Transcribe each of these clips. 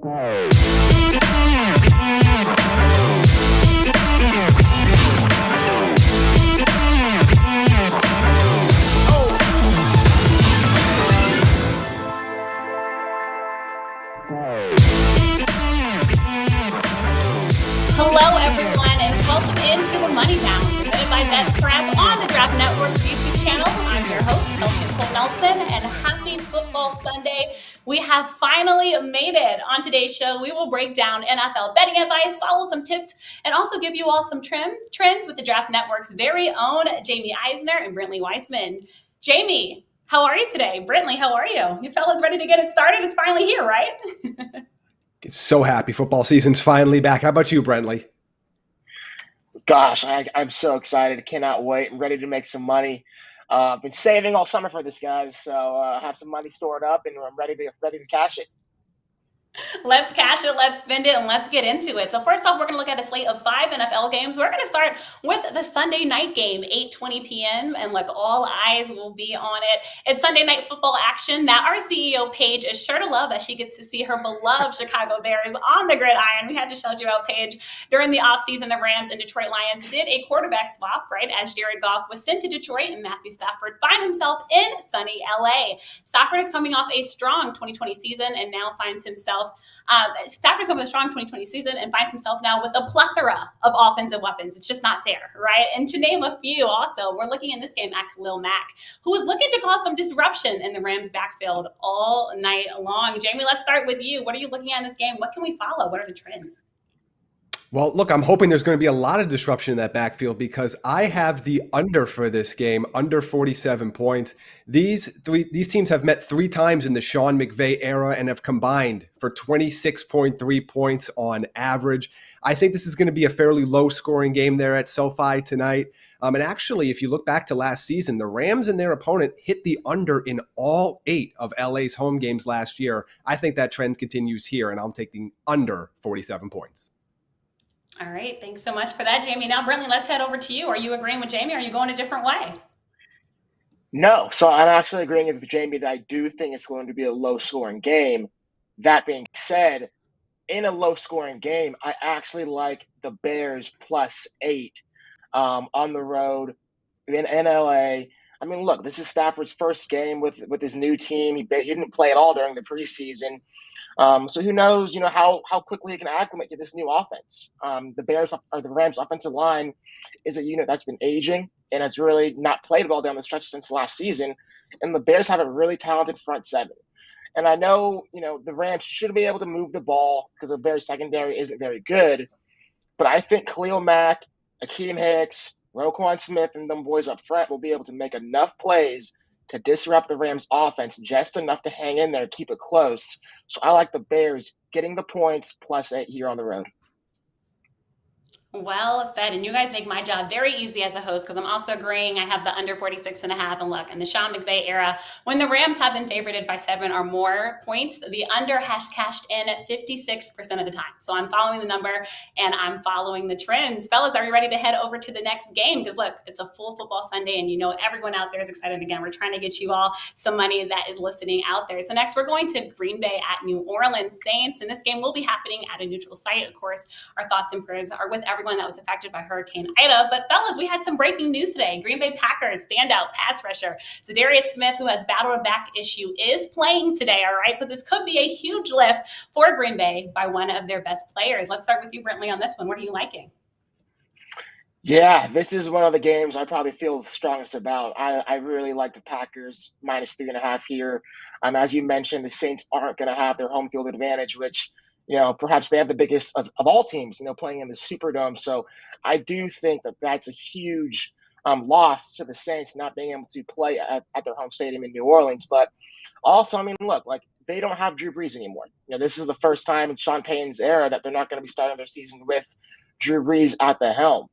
Hello, everyone, and welcome into the Money Down, presented by BetPrep on the Draft Network's YouTube channel. I'm your host, Kelsey Nicole Nelson, and happy Football Sunday. We have finally made it. On today's show, we will break down NFL betting advice, follow some tips, and also give you all some trends with the Draft Network's very own Jaime Eisner and Brentley Weissman. Jaime, how are you today? Brentley, how are you? You fellas ready to get it started? It's finally here, right? So happy football season's finally back. How about you, Brentley? Gosh, I'm so excited. Cannot wait. I'm ready to make some money. Been saving all summer for this, guys. So have some money stored up, and I'm ready to cash it. Let's cash it, let's spend it, and let's get into it. So first off, we're going to look at a slate of 5 NFL games. We're going to start with the Sunday night game, 8:20 p.m., and like all eyes will be on it. It's Sunday night football action that our CEO, Paige, is sure to love as she gets to see her beloved Chicago Bears on the gridiron. We had to shout you out, Paige. During the offseason, the Rams and Detroit Lions did a quarterback swap, right, as Jared Goff was sent to Detroit and Matthew Stafford finds himself in sunny LA. Stafford is coming off a strong 2020 season and now finds himself Stafford's going to a strong 2020 season and finds himself now with a plethora of offensive weapons. It's just not there, right? And to name a few also, we're looking in this game at Khalil Mack, who was looking to cause some disruption in the Rams backfield all night long. Jaime, let's start with you. What are you looking at in this game? What can we follow? What are the trends? Well, look, I'm hoping there's going to be a lot of disruption in that backfield because I have the under for this game, under 47 points. These teams have met 3 times in the Sean McVay era and have combined for 26.3 points on average. I think this is going to be a fairly low-scoring game there at SoFi tonight. And actually, if you look back to last season, the Rams and their opponent hit the under in all 8 of LA's home games last year. I think that trend continues here, and I'm taking under 47 points. All right. Thanks so much for that, Jaime. Now, Brentley, let's head over to you. Are you agreeing with Jaime? Or are you going a different way? No, so I'm actually agreeing with Jamie that I do think it's going to be a low-scoring game. That being said, in a low-scoring game, I actually like the Bears +8 on the road in LA. I mean, look, this is Stafford's first game with his new team. He didn't play at all during the preseason. So who knows, how quickly he can acclimate to this new offense. The Rams offensive line is a unit that's been aging and has really not played well down the stretch since last season. And the Bears have a really talented front seven. And I know, the Rams should be able to move the ball because the Bears secondary isn't very good. But I think Khalil Mack, Akeem Hicks, Roquan Smith, and them boys up front will be able to make enough plays to disrupt the Rams offense just enough to hang in there and keep it close. So I like the Bears getting the points +8 here on the road. Well said. And you guys make my job very easy as a host because I'm also agreeing. I have the under 46.5. And look, in the Sean McVay era, when the Rams have been favorited by 7 or more points, the under has cashed in 56% of the time. So I'm following the number and I'm following the trends. Fellas, are you ready to head over to the next game? Because look, it's a full football Sunday and everyone out there is excited again. We're trying to get you all some money that is listening out there. So next we're going to Green Bay at New Orleans Saints. And this game will be happening at a neutral site. Of course, our thoughts and prayers are with everyone that was affected by Hurricane Ida. But fellas, we had some breaking news today. Green Bay Packers standout pass rusher Zadarius Smith, who has battled a back issue, is playing today. All right, so this could be a huge lift for Green Bay by one of their best players. Let's start with you, Brentley, on this one. What are you liking? Yeah, this is one of the games I probably feel the strongest about. I really like the Packers -3.5 here. As you mentioned, the Saints aren't going to have their home field advantage, which perhaps they have the biggest of all teams, playing in the Superdome. So I do think that that's a huge loss to the Saints not being able to play at their home stadium in New Orleans. But also, look, they don't have Drew Brees anymore. This is the first time in Sean Payton's era that they're not going to be starting their season with Drew Brees at the helm.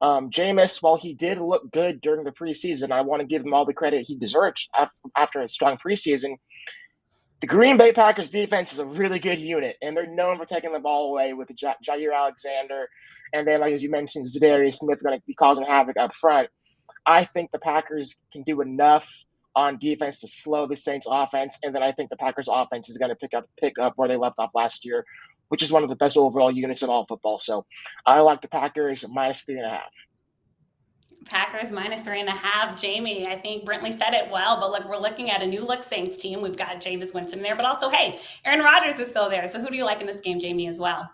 Jameis, while he did look good during the preseason, I want to give him all the credit he deserves after a strong preseason. The Green Bay Packers defense is a really good unit, and they're known for taking the ball away with Jair Alexander. And then, as you mentioned, Zadarius Smith going to be causing havoc up front. I think the Packers can do enough on defense to slow the Saints offense. And then I think the Packers offense is going to pick up where they left off last year, which is one of the best overall units in all football. So I like the Packers minus 3.5. Packers minus 3.5. Jamie, I think Brentley said it well, but look, we're looking at a new look Saints team. We've got Jameis Winston there, but also, hey, Aaron Rodgers is still there. So who do you like in this game, Jamie, as well?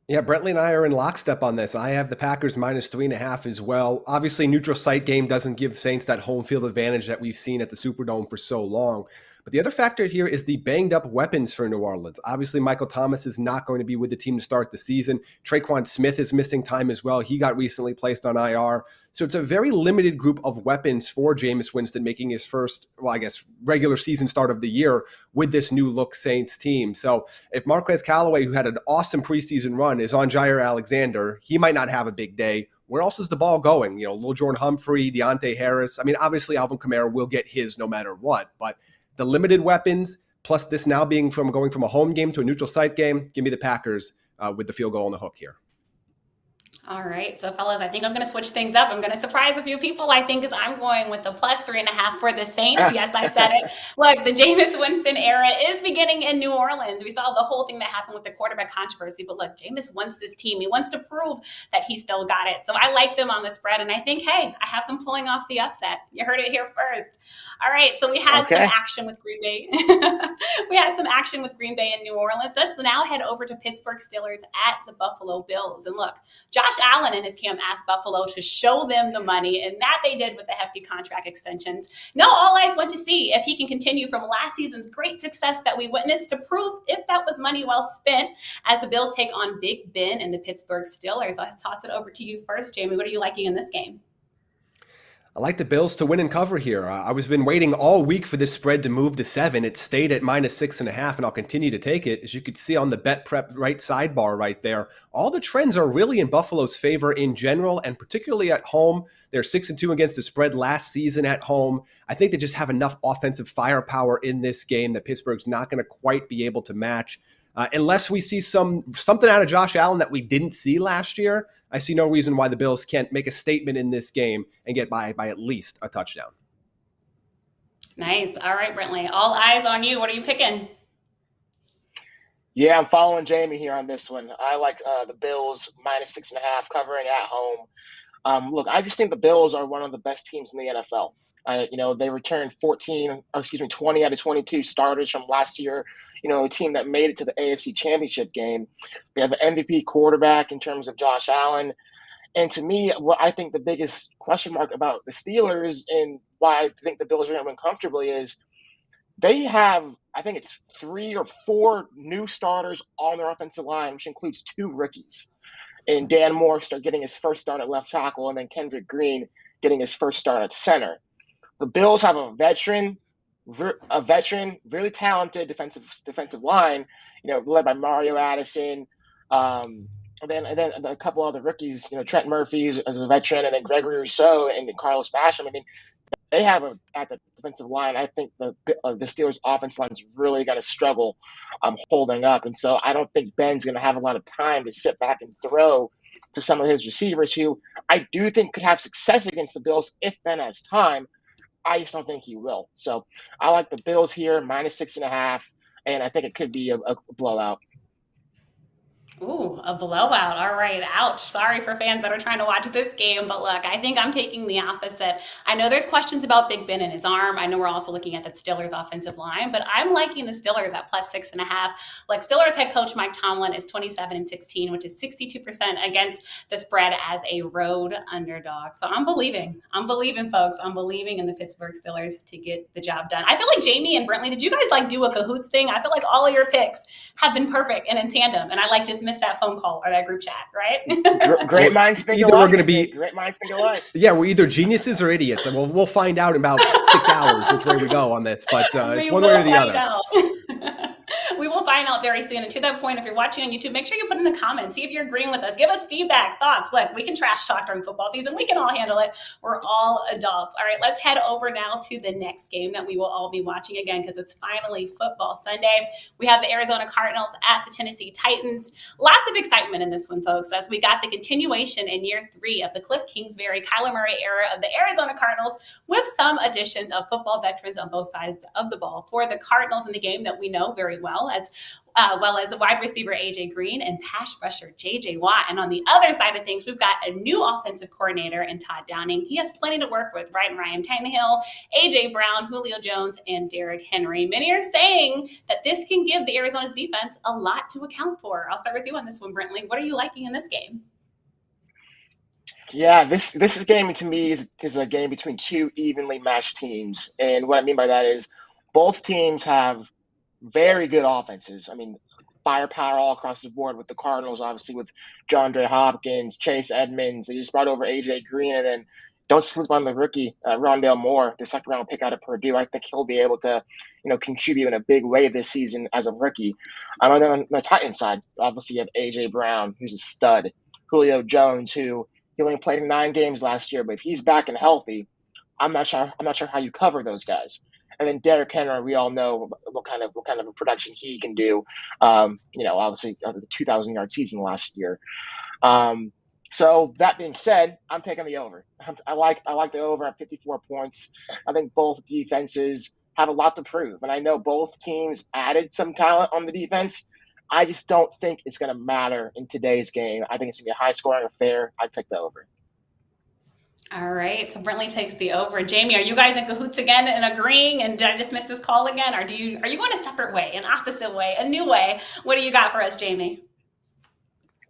Yeah, Brentley and I are in lockstep on this. I have the Packers minus 3.5 as well. Obviously, neutral site game doesn't give Saints that home field advantage that we've seen at the Superdome for so long. But the other factor here is the banged up weapons for New Orleans. Obviously, Michael Thomas is not going to be with the team to start the season. Traquan Smith is missing time as well. He got recently placed on IR. So it's a very limited group of weapons for Jameis Winston making his first, regular season start of the year with this new look Saints team. So if Marquez Callaway, who had an awesome preseason run, is on Jair Alexander, he might not have a big day. Where else is the ball going? Lil Jordan Humphrey, Deontay Harris. I mean, obviously Alvin Kamara will get his no matter what, but the limited weapons, plus this now being going from a home game to a neutral site game, give me the Packers with the field goal on the hook here. All right. So, fellas, I think I'm going to switch things up. I'm going to surprise a few people, I think, because I'm going with the plus 3.5 for the Saints. Yes, I said it. Look, the Jameis Winston era is beginning in New Orleans. We saw the whole thing that happened with the quarterback controversy. But look, Jameis wants this team. He wants to prove that he still got it. So I like them on the spread. And I think, hey, I have them pulling off the upset. You heard it here first. All right. So we had some action with Green Bay. We had some action with Green Bay in New Orleans. Let's now head over to Pittsburgh Steelers at the Buffalo Bills. And look, Josh Allen in his camp asked Buffalo to show them the money, and that they did with the hefty contract extensions. Now all eyes want to see if he can continue from last season's great success that we witnessed to prove if that was money well spent as the Bills take on Big Ben and the Pittsburgh Steelers. I'll toss it over to you first, Jamie. What are you liking in this game? I like the Bills to win and cover here. I was been waiting all week for this spread to move to 7. It stayed at minus 6.5, and I'll continue to take it. As you could see on the BetPrep right sidebar right there, all the trends are really in Buffalo's favor in general, and particularly at home. They're 6-2 against the spread last season at home. I think they just have enough offensive firepower in this game that Pittsburgh's not going to quite be able to match. Unless we see something out of Josh Allen that we didn't see last year, I see no reason why the Bills can't make a statement in this game and get by at least a touchdown. Nice. All right, Brentley. All eyes on you. What are you picking? Yeah, I'm following Jamie here on this one. I like the Bills minus 6.5 covering at home. Look, I just think the Bills are one of the best teams in the NFL. They returned 20 out of 22 starters from last year. A team that made it to the AFC Championship game. They have an MVP quarterback in terms of Josh Allen. And to me, what I think the biggest question mark about the Steelers and why I think the Bills are going to win comfortably is they have, I think it's 3 or 4 new starters on their offensive line, which includes 2 rookies. And Dan Moore getting his first start at left tackle, and then Kendrick Green getting his first start at center. The Bills have a veteran, really talented defensive line, led by Mario Addison, and then a couple other rookies, Trent Murphy as a veteran, and then Gregory Rousseau and Carlos Basham. I mean, they have at the defensive line. I think the Steelers' offense line is really going to struggle holding up, and so I don't think Ben's going to have a lot of time to sit back and throw to some of his receivers, who I do think could have success against the Bills if Ben has time. I just don't think he will. So I like the Bills here, minus 6.5, and I think it could be a blowout. Ooh, a blowout. All right. Ouch. Sorry for fans that are trying to watch this game. But look, I think I'm taking the opposite. I know there's questions about Big Ben and his arm. I know we're also looking at the Steelers offensive line, but I'm liking the Steelers at plus 6.5. Like, Steelers head coach Mike Tomlin is 27-16, which is 62% against the spread as a road underdog. So I'm believing, folks. I'm believing in the Pittsburgh Steelers to get the job done. I feel like Jamie and Brentley, did you guys do a cahoots thing? I feel like all of your picks have been perfect and in tandem. And I just missed that phone call or that group chat, right? Great minds think alike. We're going to be great minds think alike. Yeah, we're either geniuses or idiots, and we'll find out in about 6 hours which way we go on this. But it's one way or the other. We will find find out very soon. And to that point, if you're watching on YouTube, make sure you put in the comments. See if you're agreeing with us. Give us feedback, thoughts. Look, we can trash talk during football season. We can all handle it. We're all adults. All right, let's head over now to the next game that we will all be watching again because it's finally football Sunday. We have the Arizona Cardinals at the Tennessee Titans. Lots of excitement in this one, folks, as we got the continuation in year 3 of the Cliff Kingsbury, Kyler Murray era of the Arizona Cardinals with some additions of football veterans on both sides of the ball. For the Cardinals in the game that we know very well as wide receiver A.J. Green and pass rusher J.J. Watt. And on the other side of things, we've got a new offensive coordinator in Todd Downing. He has plenty to work with, right? Ryan Tannehill, A.J. Brown, Julio Jones, and Derrick Henry. Many are saying that this can give the Arizona's defense a lot to account for. I'll start with you on this one, Brentley. What are you liking in this game? Yeah, this game to me is a game between two evenly matched teams. And what I mean by that is both teams have very good offenses. I mean, firepower all across the board with the Cardinals, obviously with DeAndre Hopkins, Chase Edmonds. They just brought over A.J. Green, and then don't sleep on the rookie, Rondale Moore, the second-round pick out of Purdue. I think he'll be able to, contribute in a big way this season as a rookie. And then on the Titans side, obviously you have A.J. Brown, who's a stud. Julio Jones, who he only played in 9 games last year, but if he's back and healthy, I'm not sure how you cover those guys. And then Derrick Henry, we all know what kind of a production he can do. Obviously the 2,000-yard season last year. So that being said, I'm taking the over. I like the over at 54 points. I think both defenses have a lot to prove, and I know both teams added some talent on the defense. I just don't think it's going to matter in today's game. I think it's going to be a high-scoring affair. I take the over. All right, so Brentley takes the over. Jamie, are you guys in cahoots again and agreeing? And did I just miss this call again? Or are you going a separate way, an opposite way, a new way? What do you got for us, Jamie?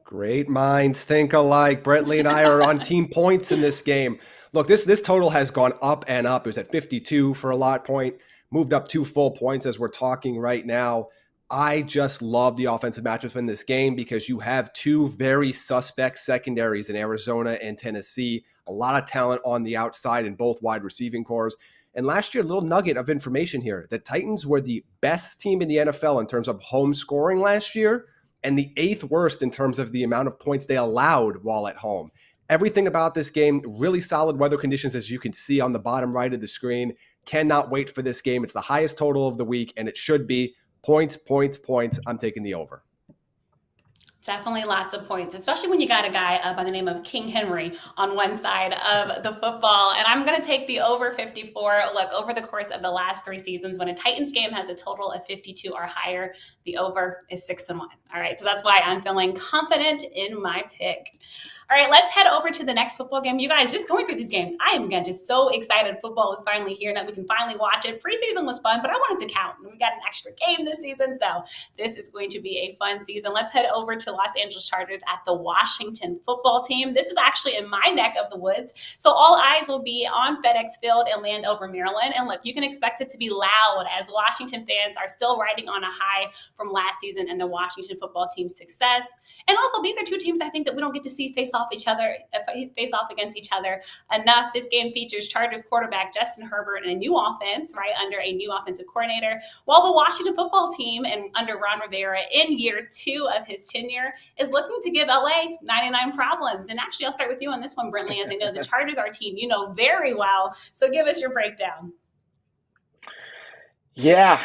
Great minds think alike. Brentley and I are on team points in this game. Look, this total has gone up and up. It was at 52 for a lot point, moved up 2 full points as we're talking right now. I just love the offensive matchups in this game because you have 2 very suspect secondaries in Arizona and Tennessee. A lot of talent on the outside in both wide receiving cores. And last year, a little nugget of information here. The Titans were the best team in the NFL in terms of home scoring last year and the 8th worst in terms of the amount of points they allowed while at home. Everything about this game, really solid weather conditions, as you can see on the bottom right of the screen. Cannot wait for this game. It's the highest total of the week, and it should be. Points. I'm taking the over. Definitely lots of points, especially when you got a guy by the name of King Henry on one side of the football. And I'm going to take the over 54. Look, over the course of the last 3 seasons, when a Titans game has a total of 52 or higher, the over is 6-1. All right, so that's why I'm feeling confident in my pick. All right, let's head over to the next football game. You guys, just going through these games, I am, again, just so excited football is finally here and that we can finally watch it. Preseason was fun, but I wanted to count. We got an extra game this season, so this is going to be a fun season. Let's head over to Los Angeles Chargers at the Washington football team. This is actually in my neck of the woods, so all eyes will be on FedEx Field in Landover, Maryland. And look, you can expect it to be loud as Washington fans are still riding on a high from last season and the Washington football team's success. And also, these are 2 teams I think that we don't get to see face off against each other enough. This game features Chargers quarterback Justin Herbert and a new offense, right, under a new offensive coordinator, while the Washington football team and under Ron Rivera in year 2 of his tenure is looking to give LA 99 problems. And actually, I'll start with you on this one, Brentley, as I know the Chargers are a team you know very well. So give us your breakdown. Yeah,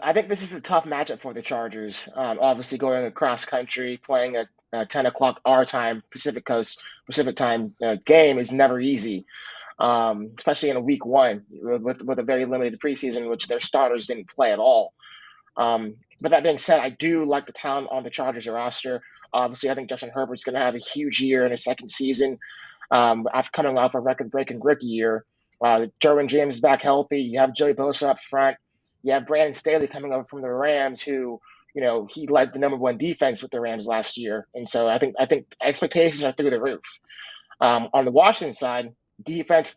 I think this is a tough matchup for the Chargers. Obviously, going across country, playing a 10 o'clock our time, Pacific time game is never easy, especially in a week 1 with a very limited preseason in which their starters didn't play at all. But that being said, I do like the talent on the Chargers roster. Obviously, I think Justin Herbert's going to have a huge year in his second season after coming off a record-breaking rookie year. Derwin James is back healthy. You have Joey Bosa up front. You have Brandon Staley coming over from the Rams, who he led the number 1 defense with the Rams last year. And so I think expectations are through the roof. On the Washington side, defense.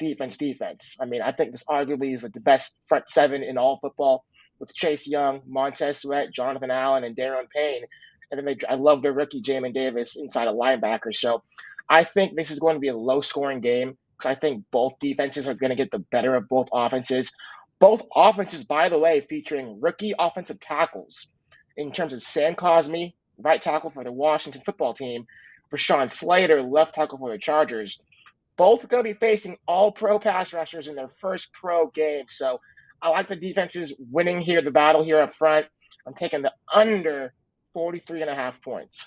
I mean, I think this arguably is the best front 7 in all football with Chase Young, Montez Sweat, Jonathan Allen, and Darren Payne. And then I love their rookie Jamin Davis inside of linebacker. So I think this is going to be a low-scoring game because I think both defenses are going to get the better of both offenses. Both offenses, by the way, featuring rookie offensive tackles. in terms of Sam Cosmi, right tackle for the Washington football team, Rashawn Slater, left tackle for the Chargers. Both going to be facing all-pro pass rushers in their first pro game. So I like the defenses winning here, the battle here up front. I'm taking the under 43.5 points.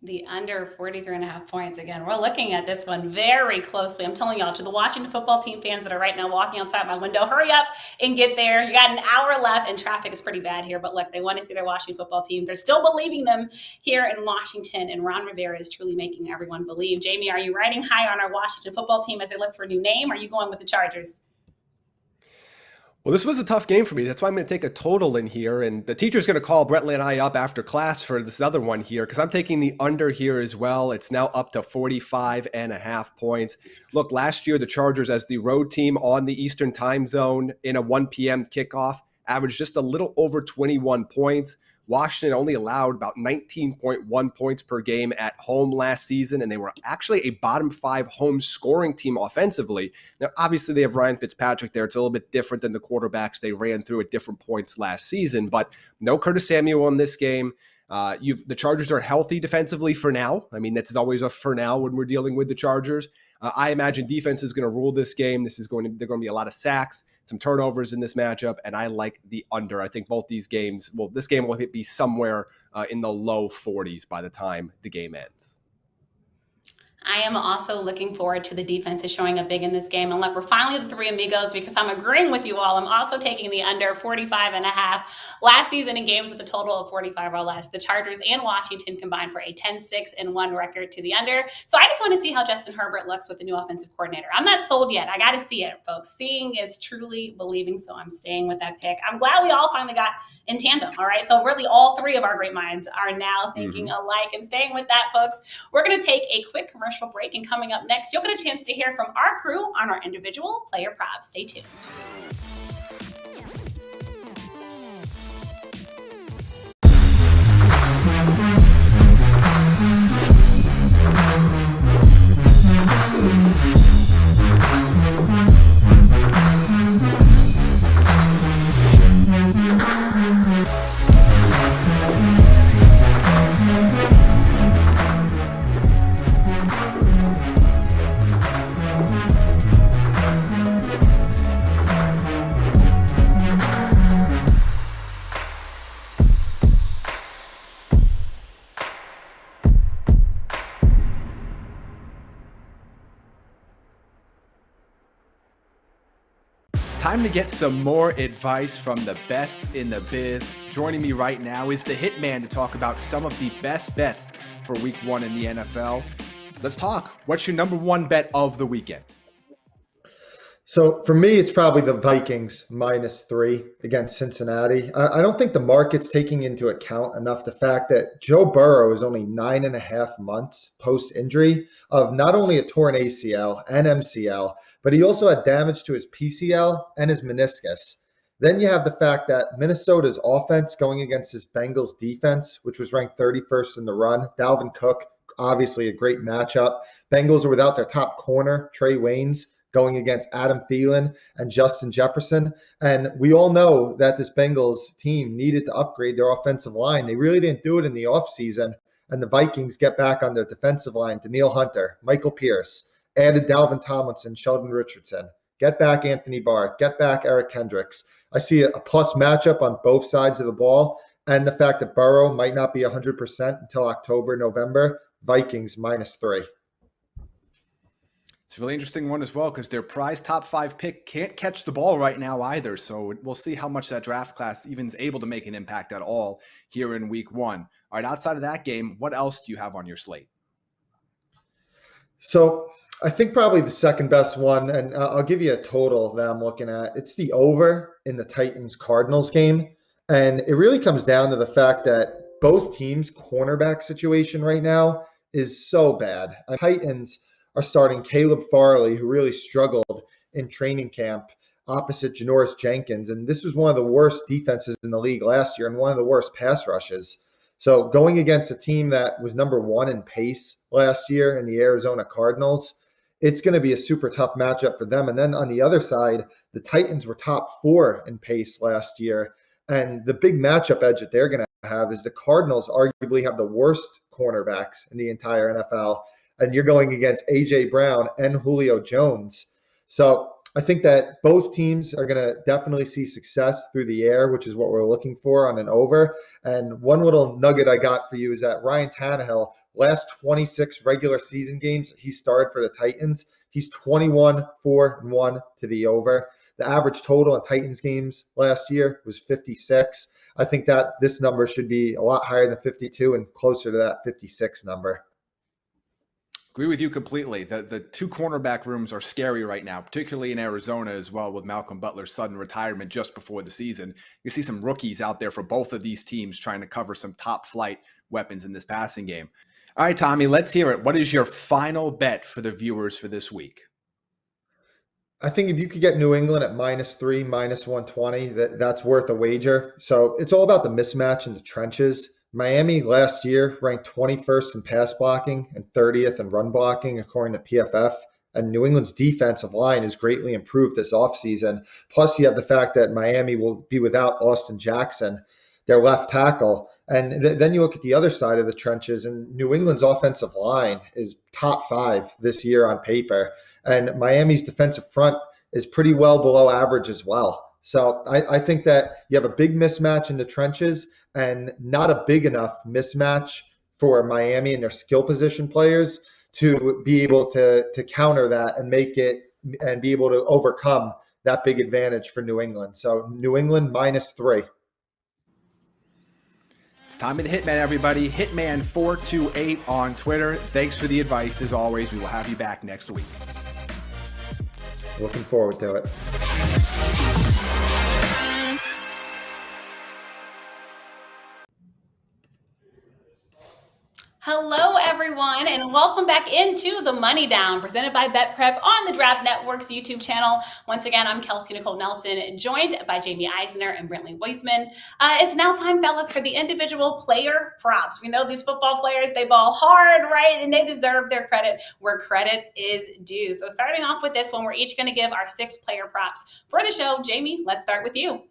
The under 43.5 points. Again, we're looking at this one very closely. I'm telling y'all, to the Washington football team fans that are right now walking outside my window, hurry up and get there. You got an hour left, and traffic is pretty bad here. But look, they want to see their Washington football team. They're still believing them here in Washington, and Ron Rivera is truly making everyone believe. Jamie, are you riding high on our Washington football team as they look for a new name? Or are you going with the Chargers? Well, this was a tough game for me. That's why I'm going to take a total in here. And the teacher's going to call Brentley and I up after class for this other one here because I'm taking the under here as well. It's now up to 45.5 points. Look, last year, the Chargers as the road team on the Eastern time zone in a 1 p.m. kickoff averaged just a little over 21 points. Washington only allowed about 19.1 points per game at home last season, and they were actually a bottom 5 home scoring team offensively. Now, obviously, they have Ryan Fitzpatrick there. It's a little bit different than the quarterbacks they ran through at different points last season, but no Curtis Samuel in this game. The Chargers are healthy defensively for now. I mean, that's always a for now when we're dealing with the Chargers. I imagine defense is going to rule this game. They're going to be a lot of sacks, some turnovers in this matchup, and I like the under. I think both these games, this game will be somewhere in the low 40s by the time the game ends. I am also looking forward to the defenses showing up big in this game. And look, we're finally the three amigos because I'm agreeing with you all. I'm also taking the under 45.5. Last season in games with a total of 45 or less, the Chargers and Washington combined for a 10-6-1 record to the under. So I just want to see how Justin Herbert looks with the new offensive coordinator. I'm not sold yet. I got to see it, folks. Seeing is truly believing, so I'm staying with that pick. I'm glad we all finally got in tandem, all right? So really all three of our great minds are now thinking alike and staying with that, folks. We're going to take a quick commercial break, and coming up next, you'll get a chance to hear from our crew on our individual player props. Stay tuned. Time to get some more advice from the best in the biz. Joining me right now is the Hitman to talk about some of the best bets for week 1 in the NFL. Let's talk. What's your number one bet of the weekend? So for me, it's probably the Vikings -3 against Cincinnati. I don't think the market's taking into account enough the fact that Joe Burrow is only 9.5 months post-injury of not only a torn ACL and MCL, but he also had damage to his PCL and his meniscus. Then you have the fact that Minnesota's offense going against his Bengals defense, which was ranked 31st in the run. Dalvin Cook, obviously a great matchup. Bengals are without their top corner, Trey Waynes, going against Adam Thielen and Justin Jefferson. And we all know that this Bengals team needed to upgrade their offensive line. They really didn't do it in the offseason. And the Vikings get back on their defensive line. Danielle Hunter, Michael Pierce, added Dalvin Tomlinson, Sheldon Richardson. Get back Anthony Barr. Get back Eric Kendricks. I see a plus matchup on both sides of the ball. And the fact that Burrow might not be 100% until October, November. Vikings -3. It's a really interesting one as well because their prize top 5 pick can't catch the ball right now either. So we'll see how much that draft class even is able to make an impact at all here in week 1. All right, outside of that game, what else do you have on your slate? So I think probably the second best one, and I'll give you a total that I'm looking at. It's the over in the Titans-Cardinals game. And it really comes down to the fact that both teams' cornerback situation right now is so bad. The Titans are starting Caleb Farley, who really struggled in training camp opposite Janoris Jenkins. And this was one of the worst defenses in the league last year and one of the worst pass rushes. So going against a team that was number 1 in pace last year in the Arizona Cardinals, it's going to be a super tough matchup for them. And then on the other side, the Titans were top 4 in pace last year. And the big matchup edge that they're going to have is the Cardinals arguably have the worst cornerbacks in the entire NFL. And you're going against A.J. Brown and Julio Jones. So I think that both teams are going to definitely see success through the air, which is what we're looking for on an over. And one little nugget I got for you is that Ryan Tannehill, last 26 regular season games he started for the Titans, he's 21-4-1 to the over. The average total in Titans games last year was 56. I think that this number should be a lot higher than 52 and closer to that 56 number. Agree with you completely. The two cornerback rooms are scary right now, particularly in Arizona as well, with Malcolm Butler's sudden retirement just before the season. You see some rookies out there for both of these teams trying to cover some top flight weapons in this passing game. All right, Tommy, let's hear it. What is your final bet for the viewers for this week? I think if you could get New England at -3, -120, that's worth a wager. So it's all about the mismatch in the trenches. Miami last year ranked 21st in pass blocking and 30th in run blocking, according to PFF. And New England's defensive line is greatly improved this offseason. Plus, you have the fact that Miami will be without Austin Jackson, their left tackle. And then you look at the other side of the trenches, and New England's offensive line is top 5 this year on paper. And Miami's defensive front is pretty well below average as well. So I think that you have a big mismatch in the trenches and not a big enough mismatch for Miami and their skill position players to be able to counter that and make it and be able to overcome that big advantage for New England. So New England -3. It's time of the Hitman, everybody. Hitman428 on Twitter. Thanks for the advice. As always, we will have you back next week. Looking forward to it. Hello, everyone, and welcome back into the Money Down, presented by BetPrep on the Draft Network's YouTube channel. Once again, I'm Kelsey Nicole Nelson, joined by Jaime Eisner and Brentley Weissman. It's now time, fellas, for the individual player props. We know these football players, they ball hard, right? And they deserve their credit where credit is due. So starting off with this one, we're each going to give our 6 player props for the show. Jaime, let's start with you.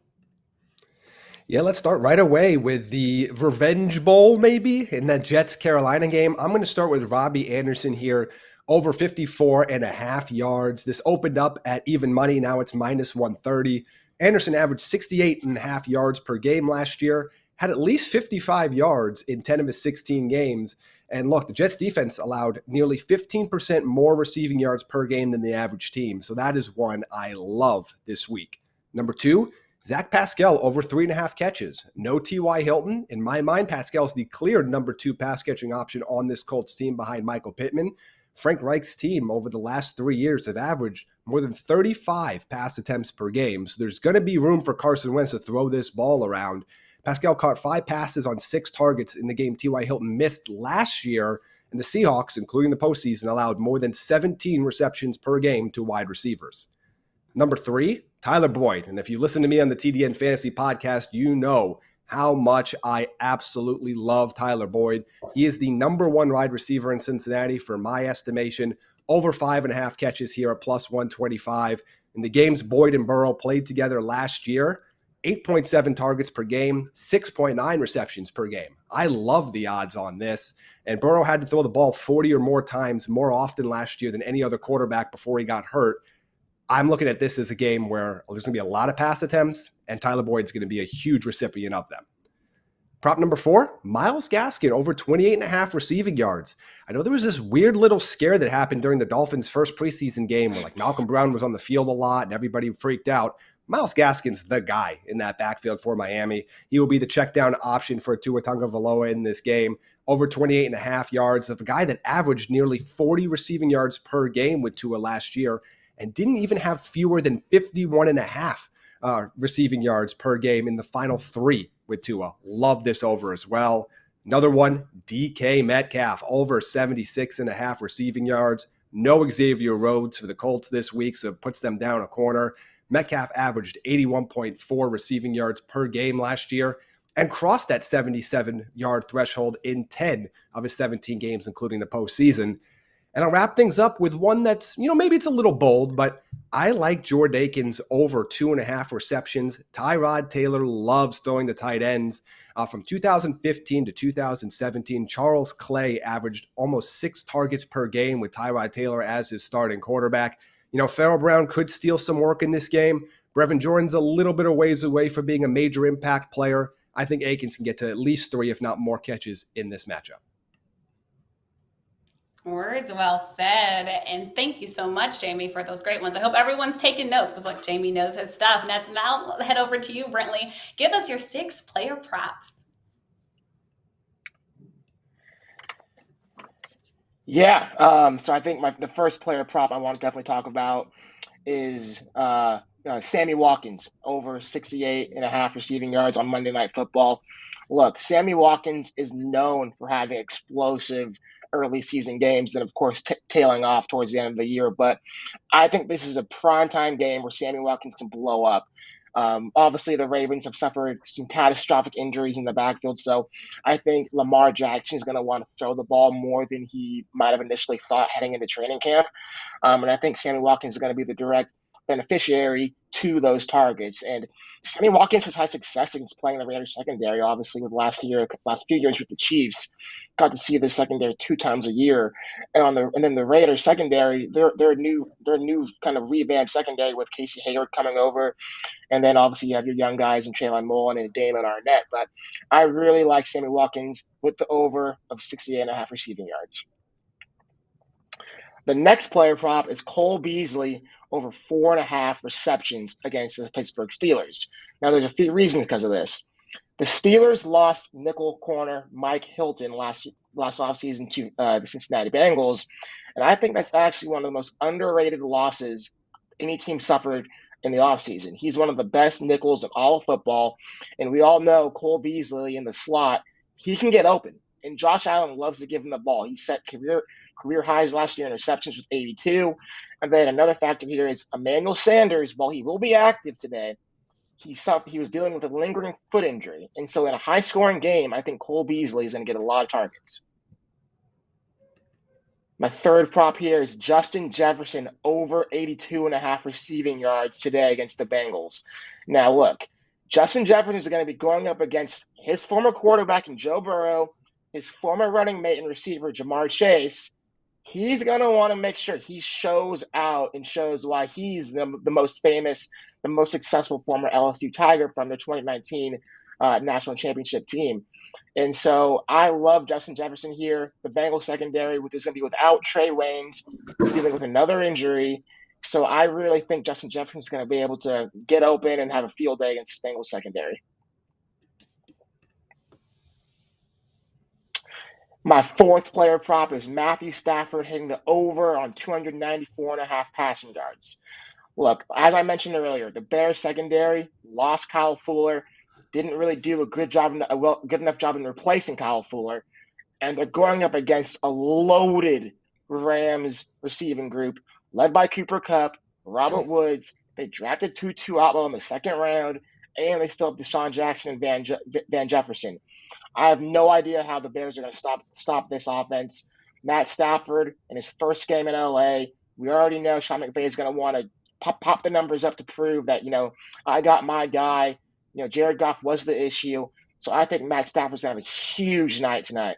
Yeah, let's start right away with the Revenge Bowl, maybe, in that Jets-Carolina game. I'm going to start with Robbie Anderson here, over 54.5 yards. This opened up at even money. Now it's -130. Anderson averaged 68.5 yards per game last year, had at least 55 yards in 10 of his 16 games. And look, the Jets defense allowed nearly 15% more receiving yards per game than the average team. So that is one I love this week. Number 2, Zach Pascal, over 3.5 catches. No T.Y. Hilton. In my mind, Pascal's the clear number 2 pass catching option on this Colts team behind Michael Pittman. Frank Reich's team over the last 3 years have averaged more than 35 pass attempts per game. So there's going to be room for Carson Wentz to throw this ball around. Pascal caught 5 passes on 6 targets in the game T.Y. Hilton missed last year. And the Seahawks, including the postseason, allowed more than 17 receptions per game to wide receivers. Number 3, Tyler Boyd. And if you listen to me on the TDN Fantasy Podcast, you know how much I absolutely love Tyler Boyd. He is the number 1 wide receiver in Cincinnati for my estimation. Over 5.5 catches here at +125. In the games Boyd and Burrow played together last year, 8.7 targets per game, 6.9 receptions per game. I love the odds on this. And Burrow had to throw the ball 40 or more times more often last year than any other quarterback before he got hurt. I'm looking at this as a game where there's going to be a lot of pass attempts, and Tyler Boyd's going to be a huge recipient of them. Prop number 4, Myles Gaskin, over 28.5 receiving yards. I know there was this weird little scare that happened during the Dolphins' first preseason game where Malcolm Brown was on the field a lot and everybody freaked out. Myles Gaskin's the guy in that backfield for Miami. He will be the check down option for Tua Tagovailoa in this game. Over 28.5 yards of a guy that averaged nearly 40 receiving yards per game with Tua last year and didn't even have fewer than 51.5 receiving yards per game in the final 3 with Tua. Love this over as well. Another one, DK Metcalf, over 76.5 receiving yards. No Xavier Rhodes for the Colts this week, so it puts them down a corner. Metcalf averaged 81.4 receiving yards per game last year and crossed that 77-yard threshold in 10 of his 17 games, including the postseason. And I'll wrap things up with one that's, maybe it's a little bold, but I like Jordan Akins over 2.5 receptions. Tyrod Taylor loves throwing the tight ends. From 2015 to 2017, Charles Clay averaged almost 6 targets per game with Tyrod Taylor as his starting quarterback. Farrell Brown could steal some work in this game. Brevin Jordan's a little bit of ways away from being a major impact player. I think Akins can get to at least 3, if not more catches in this matchup. Words well said. And thank you so much, Jamie, for those great ones. I hope everyone's taking notes because Jamie knows his stuff. And that's now head over to you, Brentley. Give us your 6 player props. Yeah. So I think the first player prop I want to definitely talk about is Sammy Watkins over 68.5 receiving yards on Monday Night Football. Look, Sammy Watkins is known for having explosive early season games and, of course, tailing off towards the end of the year. But I think this is a primetime game where Sammy Watkins can blow up. Obviously, the Ravens have suffered some catastrophic injuries in the backfield, so I think Lamar Jackson is going to want to throw the ball more than he might have initially thought heading into training camp. And I think Sammy Watkins is going to be the direct beneficiary to those targets. And Sammy Watkins has had success against playing the Raiders secondary, obviously, with last few years with the Chiefs. Got to see the secondary 2 times a year. And then the Raiders secondary, their new kind of revamped secondary with Casey Hayward coming over. And then obviously you have your young guys in Traylon Mullen and Damon Arnett. But I really like Sammy Watkins with the over of 68.5 receiving yards. The next player prop is Cole Beasley over 4.5 receptions against the Pittsburgh Steelers. Now, there's a few reasons because of this. The Steelers lost nickel corner Mike Hilton last offseason to the Cincinnati Bengals, and I think that's actually one of the most underrated losses any team suffered in the offseason. He's one of the best nickels in all of football, and we all know Cole Beasley in the slot, he can get open, and Josh Allen loves to give him the ball. He set career highs last year in receptions with 82. And then another factor here is Emmanuel Sanders, while he will be active today, he was dealing with a lingering foot injury. And so in a high-scoring game, I think Cole Beasley is going to get a lot of targets. My third prop here is Justin Jefferson over 82.5 receiving yards today against the Bengals. Now, look, Justin Jefferson is going to be going up against his former quarterback in Joe Burrow, his former running mate and receiver, Jamar Chase. He's going to want to make sure he shows out and shows why he's the most famous, the most successful former LSU Tiger from the 2019 national championship team. And so I love Justin Jefferson here. The Bengals secondary is going to be without Trey Waynes. He's dealing with another injury. So I really think Justin Jefferson is going to be able to get open and have a field day against the Bengals secondary. My fourth player prop is Matthew Stafford hitting the over on 294.5 passing yards. Look, as I mentioned earlier, the Bears secondary lost Kyle Fuller, didn't really do a good enough job in replacing Kyle Fuller, and they're going up against a loaded Rams receiving group led by Cooper Kupp, Robert Woods. They drafted Tutu Atwell in the second round, and they still have Deshaun Jackson and Van Jefferson. I have no idea how the Bears are going to stop this offense. Matt Stafford in his first game in LA, we already know Sean McVay is going to want to pop the numbers up to prove that, I got my guy. Jared Goff was the issue. So I think Matt Stafford's going to have a huge night tonight.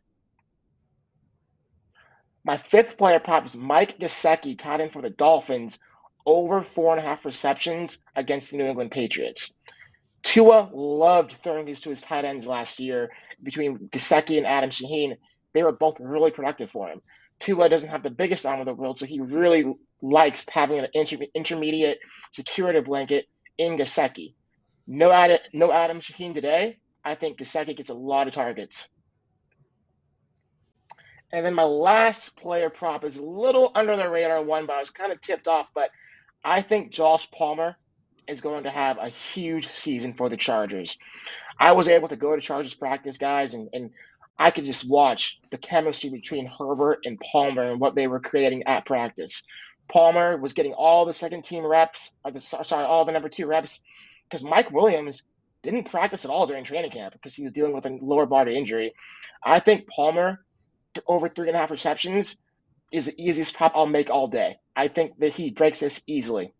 My fifth player prop is Mike Gesicki, tight end for the Dolphins, over 4.5 receptions against the New England Patriots. Tua loved throwing these to his tight ends last year. Between Gesicki and Adam Shaheen, they were both really productive for him. Tua doesn't have the biggest arm in the world, so he really likes having an intermediate security blanket in Gesicki. No Adam Shaheen today. I think Gesicki gets a lot of targets. And then my last player prop is a little under the radar one, but I was kind of tipped off. But I think Josh Palmer is going to have a huge season for the Chargers. I was able to go to Chargers practice, guys, and I could just watch the chemistry between Herbert and Palmer and what they were creating at practice. Palmer was getting all the second-team reps, all the number 2 reps, because Mike Williams didn't practice at all during training camp because he was dealing with a lower body injury. I think Palmer, over 3.5 receptions, is the easiest prop I'll make all day. I think that he breaks this easily.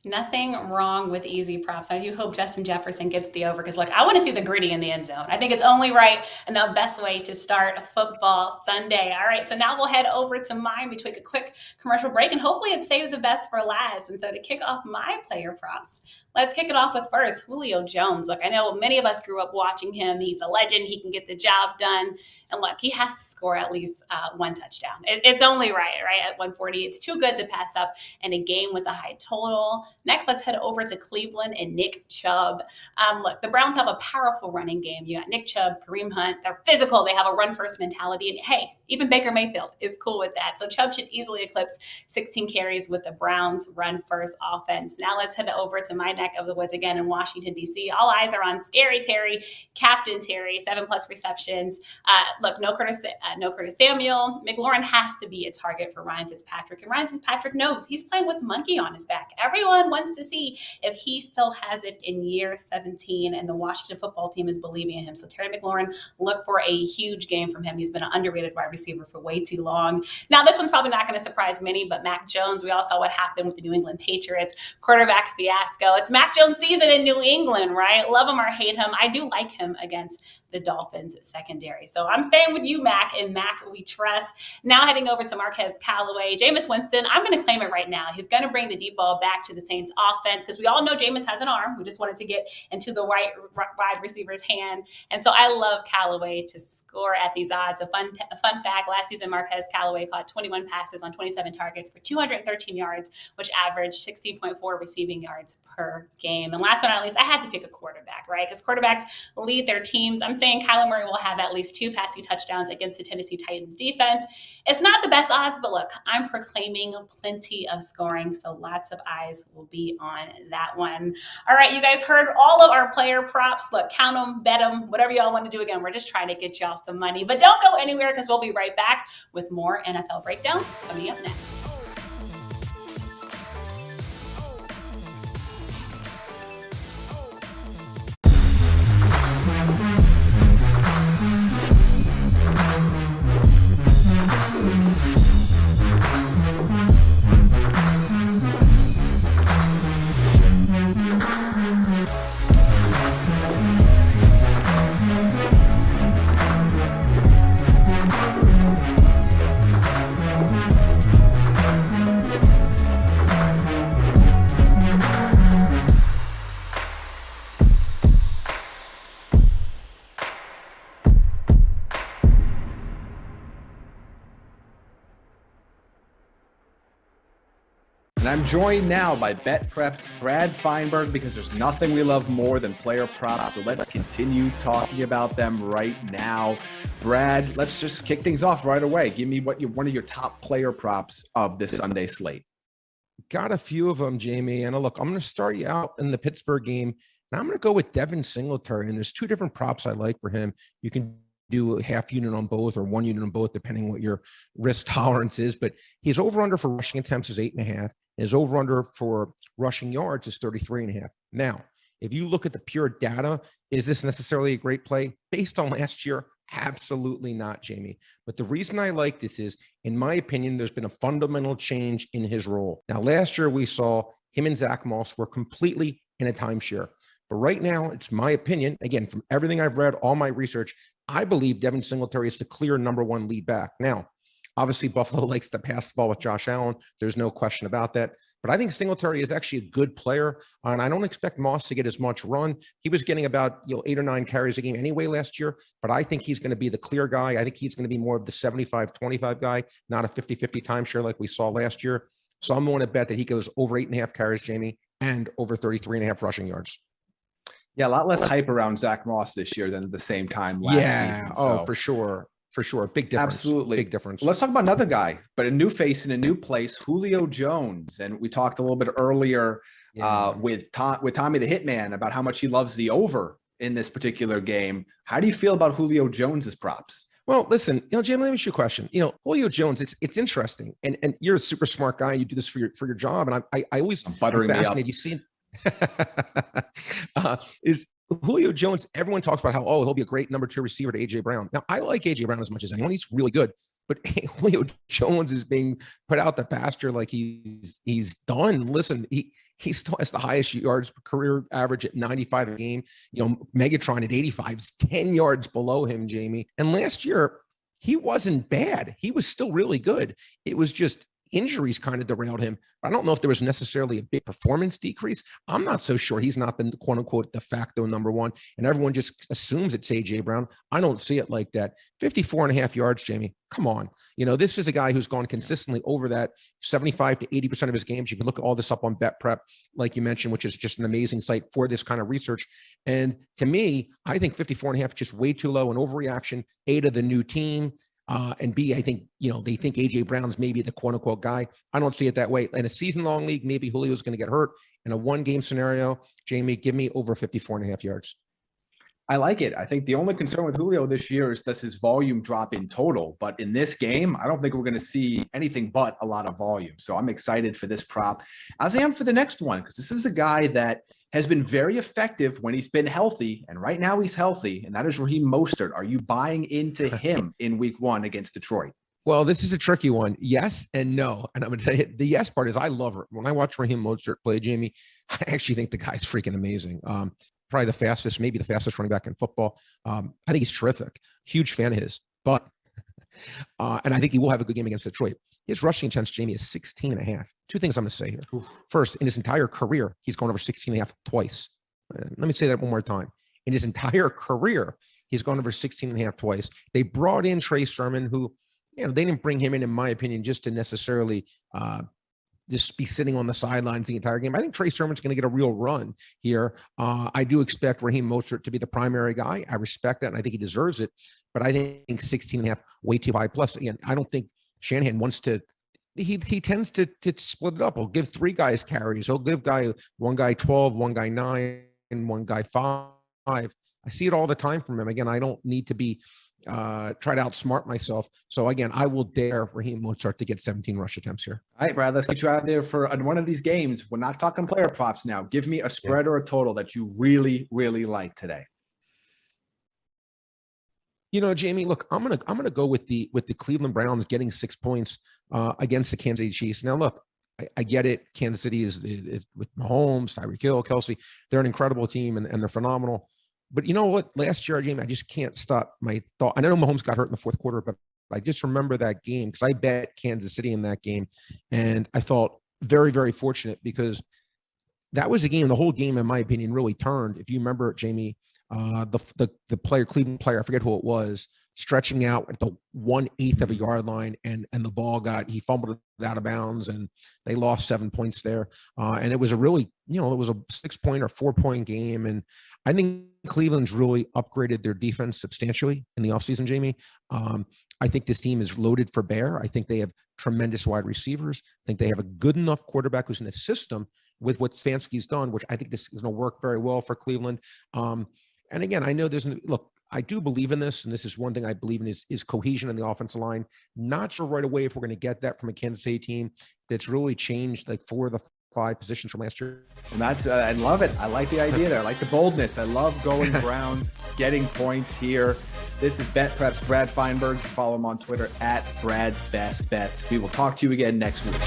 Nothing wrong with easy props. I do hope Justin Jefferson gets the over because, look, I want to see the gritty in the end zone. I think it's only right and the best way to start a football Sunday. All right, so now we'll head over to mine. We take a quick commercial break, and hopefully it's saved the best for last. And so to kick off my player props, let's kick it off with first Julio Jones. Look, I know many of us grew up watching him. He's a legend. He can get the job done. And look, he has to score at least one touchdown. It's only right at 140. It's too good to pass up in a game with a high total. Next, let's head over to Cleveland and Nick Chubb. Look, the Browns have a powerful running game. You got Nick Chubb, Kareem Hunt. They're physical. They have a run-first mentality. And hey, even Baker Mayfield is cool with that. So Chubb should easily eclipse 16 carries with the Browns' run-first offense. Now let's head over to my neck of the woods again in Washington, D.C. All eyes are on Scary Terry, Captain Terry, 7+ receptions. Look, no Curtis Samuel. McLaurin has to be a target for Ryan Fitzpatrick. And Ryan Fitzpatrick knows he's playing with the monkey on his back. Everyone wants to see if he still has it in year 17, and the Washington football team is believing in him. So Terry McLaurin, look for a huge game from him. He's been an underrated wide receiver for way too long. Now, this one's probably not going to surprise many, but Mack Jones, we all saw what happened with the New England Patriots quarterback fiasco. It's Mack Jones' season in New England, right? Love him or hate him. I do like him against the Dolphins secondary. So I'm staying with you, Mac, and Mac we trust. Now heading over to Marquez Callaway. Jameis Winston, I'm going to claim it right now. He's going to bring the deep ball back to the Saints offense because we all know Jameis has an arm. We just wanted to get into the wide receiver's hand. And so I love Callaway to score at these odds. A fun fact, last season Marquez Callaway caught 21 passes on 27 targets for 213 yards, which averaged 16.4 receiving yards per game. And last but not least, I had to pick a quarterback, right? Because quarterbacks lead their teams. I'm saying Kyler Murray will have at least 2 passing touchdowns against the Tennessee Titans defense. It's not the best odds, but look, I'm proclaiming plenty of scoring, so lots of eyes will be on that one. All right, you guys heard all of our player props. Look, count them, bet them, whatever y'all want to do. Again, we're just trying to get y'all some money, but don't go anywhere because we'll be right back with more NFL breakdowns coming up next. And I'm joined now by BetPrep's Brad Feinberg because there's nothing we love more than player props. So let's continue talking about them right now. Brad, let's just kick things off right away. Give me one of your top player props of this Sunday slate. Got a few of them, Jamie. And look, I'm going to start you out in the Pittsburgh game. And I'm going to go with Devin Singletary. And there's 2 different props I like for him. You can do a half unit on both or 1 unit on both, depending what your risk tolerance is. But his over-under for rushing attempts is 8.5. His over-under for rushing yards is 33.5. Now, if you look at the pure data, is this necessarily a great play? Based on last year, absolutely not, Jamie. But the reason I like this is, in my opinion, there's been a fundamental change in his role. Now, last year we saw him and Zach Moss were completely in a timeshare. But right now, it's my opinion, again, from everything I've read, all my research, I believe Devin Singletary is the clear number 1 lead back. Now, obviously, Buffalo likes to pass the ball with Josh Allen. There's no question about that. But I think Singletary is actually a good player, and I don't expect Moss to get as much run. He was getting about 8 or 9 carries a game anyway last year, but I think he's going to be the clear guy. I think he's going to be more of the 75-25 guy, not a 50-50 timeshare like we saw last year. So I'm going to bet that he goes over 8.5 carries, Jamie, and over 33.5 rushing yards. Yeah, a lot less hype around Zach Moss this year than at the same time last season. Oh, for sure. For sure. Big difference. Absolutely. Big difference. Let's talk about another guy, but a new face in a new place, Julio Jones. And we talked a little bit earlier with Tommy the Hitman about how much he loves the over in this particular game. How do you feel about Julio Jones's props? Well, listen, Jamie, let me ask you a question. Julio Jones, it's interesting. And you're a super smart guy. You do this for your job. And I always buttering me up. You see, Julio Jones, everyone talks about how, he'll be a great number 2 receiver to A.J. Brown. Now, I like A.J. Brown as much as anyone. He's really good. But Julio Jones is being put out the pasture like he's done. Listen, he still has the highest yards per career average at 95 a game. Megatron at 85 is 10 yards below him, Jamie. And last year, he wasn't bad. He was still really good. It was just injuries kind of derailed him. I don't know if there was necessarily a big performance decrease. I'm not so sure he's not the quote unquote de facto number 1. And everyone just assumes it's A.J. Brown. I don't see it like that. 54.5 yards, Jamie. Come on. This is a guy who's gone consistently over that 75 to 80% of his games. You can look all this up on BetPrep, like you mentioned, which is just an amazing site for this kind of research. And to me, I think 54.5 is just way too low, an overreaction. A, to the new team. And B, I think, they think A.J. Brown's maybe the quote unquote guy. I don't see it that way. In a season long league, maybe Julio's going to get hurt. In a 1-game scenario, Jamie, give me over 54.5 yards. I like it. I think the only concern with Julio this year is does his volume drop in total? But in this game, I don't think we're going to see anything but a lot of volume. So I'm excited for this prop, as I am for the next one, because this is a guy that has been very effective when he's been healthy. And right now he's healthy. And that is Raheem Mostert. Are you buying into him in week 1 against Detroit? Well, this is a tricky one. Yes and no. And I'm going to tell you, the yes part is I love her. When I watch Raheem Mostert play, Jamie, I actually think the guy's freaking amazing. Probably maybe the fastest running back in football. I think he's terrific. Huge fan of his. But, and I think he will have a good game against Detroit. His rushing attempts, Jamie, is 16.5. 2 things I'm going to say here. Oof. First, in his entire career, he's gone over 16.5 twice. Let me say that one more time. In his entire career, he's gone over 16.5 twice. They brought in Trey Sermon, who, they didn't bring him in my opinion, just to necessarily just be sitting on the sidelines the entire game. I think Trey Sermon's going to get a real run here. I do expect Raheem Mostert to be the primary guy. I respect that, and I think he deserves it. But I think 16.5, way too high. Plus, again, I don't think Shanahan wants to. He tends to split it up. He'll give 3 guys carries. He'll give one guy 12, one guy 9, and one guy 5. I see it all the time from him. Again, I don't need to be try to outsmart myself. So again, I will dare Raheem Mostert to get 17 rush attempts here. All right, Brad, let's get you out there for one of these games. We're not talking player props now. Give me a spread or a total that you really, really like today. Jamie, look, I'm gonna go with the Cleveland Browns getting 6 points against the Kansas City Chiefs. Now, look, I get it. Kansas City is with Mahomes, Tyreek Hill, Kelsey. They're an incredible team and they're phenomenal. But you know what? Last year, Jamie, I just can't stop my thought. I know Mahomes got hurt in the 4th quarter, but I just remember that game because I bet Kansas City in that game, and I felt very, very fortunate because that was a game. The whole game, in my opinion, really turned. If you remember, Jamie, the player, Cleveland player, I forget who it was, stretching out at the 1/8 of a yard line, and the ball he fumbled it out of bounds, and they lost 7 points there. And it was a really, it was a 6-point or 4-point game. And I think Cleveland's really upgraded their defense substantially in the offseason, Jamie. I think this team is loaded for bear. I think they have tremendous wide receivers. I think they have a good enough quarterback who's in the system with what Stefanski's done, which I think this is going to work very well for Cleveland. And again, I know I do believe in this, and this is one thing I believe in is cohesion in the offensive line. Not sure right away if we're going to get that from a Kansas City team that's really changed like 4 of the 5 positions from last year. And that's I love it. I like the idea there. I like the boldness. I love going Browns, getting points here. This is BetPrep's Brad Feinberg. Follow him on Twitter at Brad's Best Bets. We will talk to you again next week.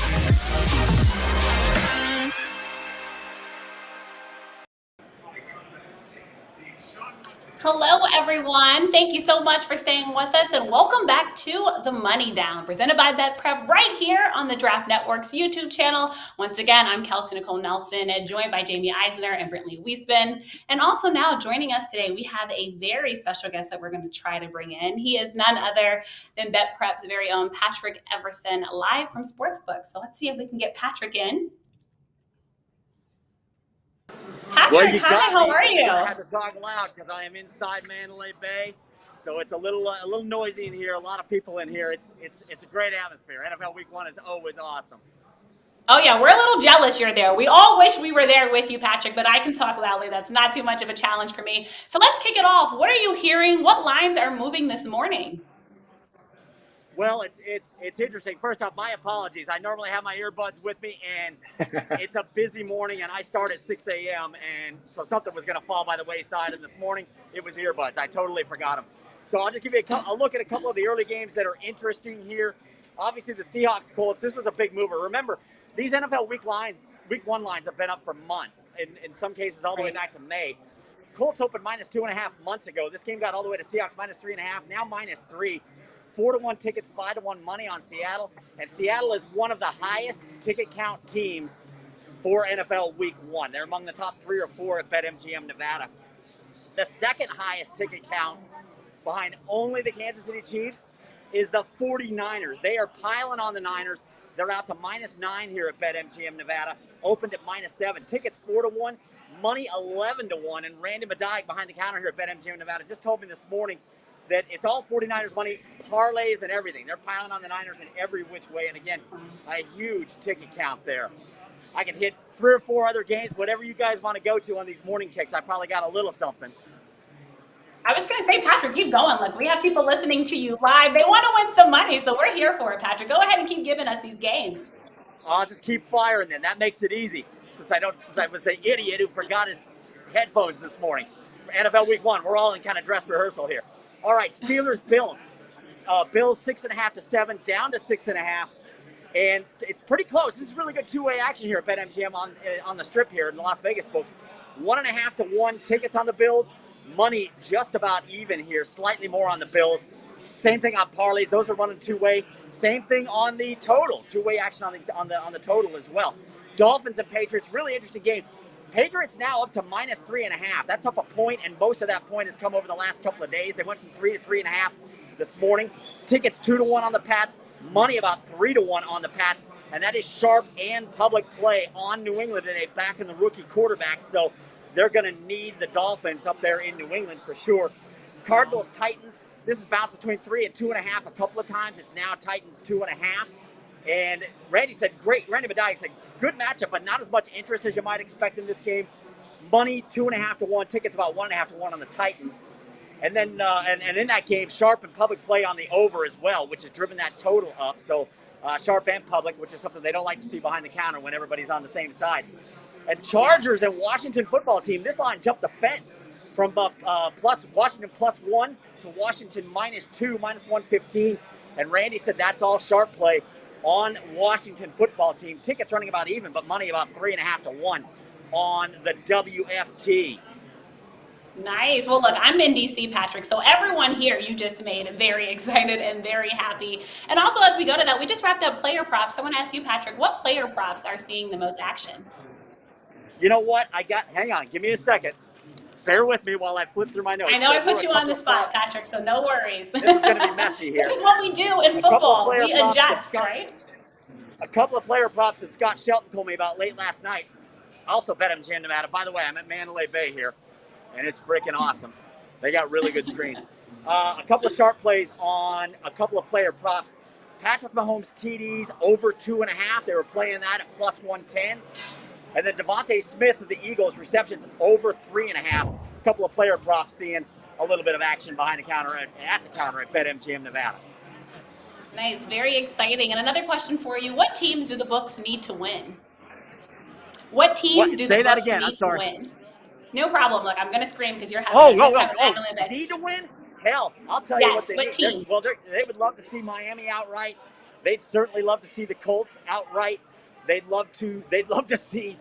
Hello, everyone. Thank you so much for staying with us, and welcome back to The Money Down, presented by BetPrep right here on the Draft Network's YouTube channel. Once again, I'm Kelsey Nicole Nelson, and joined by Jaime Eisner and Brentley Weissman. And also now joining us today, we have a very special guest that we're going to try to bring in. He is none other than BetPrep's very own Patrick Everson, live from Sportsbook. So let's see if we can get Patrick in. Patrick, hi, how are you? I have to talk loud because I am inside Mandalay Bay, so it's a little noisy in here. A lot of people in here. It's a great atmosphere. NFL Week 1 is always awesome. Oh yeah, we're a little jealous you're there. We all wish we were there with you, Patrick, but I can talk loudly. That's not too much of a challenge for me. So let's kick it off. What are you hearing? What lines are moving this morning? Well, it's interesting. First off, my apologies. I normally have my earbuds with me, and it's a busy morning, and I start at 6 a.m., and so something was going to fall by the wayside, and this morning it was earbuds. I totally forgot them. So I'll just give you a look at a couple of the early games that are interesting here. Obviously, the Seahawks-Colts, this was a big mover. Remember, these NFL Week 1 lines have been up for months, in some cases all the way back to May. Colts opened -2.5 months ago. This game got all the way to Seahawks -3.5, now -3. 4-1 tickets, 5-1 money on Seattle. And Seattle is one of the highest ticket count teams for NFL Week 1. They're among the top 3 or 4 at BetMGM Nevada. The second highest ticket count, behind only the Kansas City Chiefs, is the 49ers. They are piling on the Niners. They're out to -9 here at BetMGM Nevada. Opened at -7. Tickets 4-1, money 11-1. And Randy Madike behind the counter here at BetMGM Nevada just told me this morning that it's all 49ers money, parlays and everything. They're piling on the Niners in every which way. And again, a huge ticket count there. I can hit 3 or 4 other games, whatever you guys want to go to on these morning kicks. I probably got a little something. I was going to say, Patrick, keep going. Look, we have people listening to you live. They want to win some money, so we're here for it, Patrick. Go ahead and keep giving us these games. I'll just keep firing then. That makes it easy. Since I was the idiot who forgot his headphones this morning. For NFL Week 1, we're all in kind of dress rehearsal here. All right, Steelers, Bills. Bills 6.5 to 7, down to 6.5. And it's pretty close. This is really good two-way action here at BetMGM on the strip here in the Las Vegas books. 1.5 to 1 tickets on the Bills. Money just about even here, slightly more on the Bills. Same thing on parlays; those are running two-way. Same thing on the total, two-way action on the total as well. Dolphins and Patriots, really interesting game. Patriots now up to -3.5. That's up a point, and most of that point has come over the last couple of days. They went from 3 to 3.5 this morning. Tickets 2-1 on the Pats. Money about 3-1 on the Pats, and that is sharp and public play on New England today, backing the rookie quarterback. So they're going to need the Dolphins up there in New England for sure. Cardinals, Titans. This has bounced between 3 and 2.5 a couple of times. It's now Titans 2.5. And Randy Madike said, good matchup, but not as much interest as you might expect in this game. Money 2.5 to 1. Tickets about 1.5 to 1 on the Titans. And then and in that game, sharp and public play on the over as well, which has driven that total up. So sharp and public, which is something they don't like to see behind the counter when everybody's on the same side. And Chargers and Washington football team, this line jumped the fence from Washington +1 to Washington -2, -115. And Randy said that's all sharp play on Washington football team. Tickets running about even, but money about 3.5 to 1 on the WFT. Nice. Well, look, I'm in DC, Patrick. So everyone here, you just made very excited and very happy. And also, as we go to that, we just wrapped up player props. I want to ask you, Patrick, what player props are seeing the most action? You know what? Hang on, give me a second. Bear with me while I flip through my notes. I know I put you on the spot, Patrick, so no worries. This is going to be messy here. This is what we do in football. We adjust, right? A couple of player props that Scott Shelton told me about late last night. Also BetMGM Nevada. By the way, I'm at Mandalay Bay here, and it's freaking awesome. They got really good screens. A couple of sharp plays on a couple of player props. Patrick Mahomes TDs over 2.5. They were playing that at +110. And then Devontae Smith of the Eagles receptions over 3.5. A couple of player props seeing a little bit of action behind the counter at the counter at BetMGM Nevada. Nice, very exciting. And another question for you: what teams do the books need to win? What teams do the books need to win? No problem. Look, I'm going to scream because you're having a good time. Need to win? Hell, I'll tell you what they need. Teams? They would love to see Miami outright. They'd certainly love to see the Colts outright. They'd love to see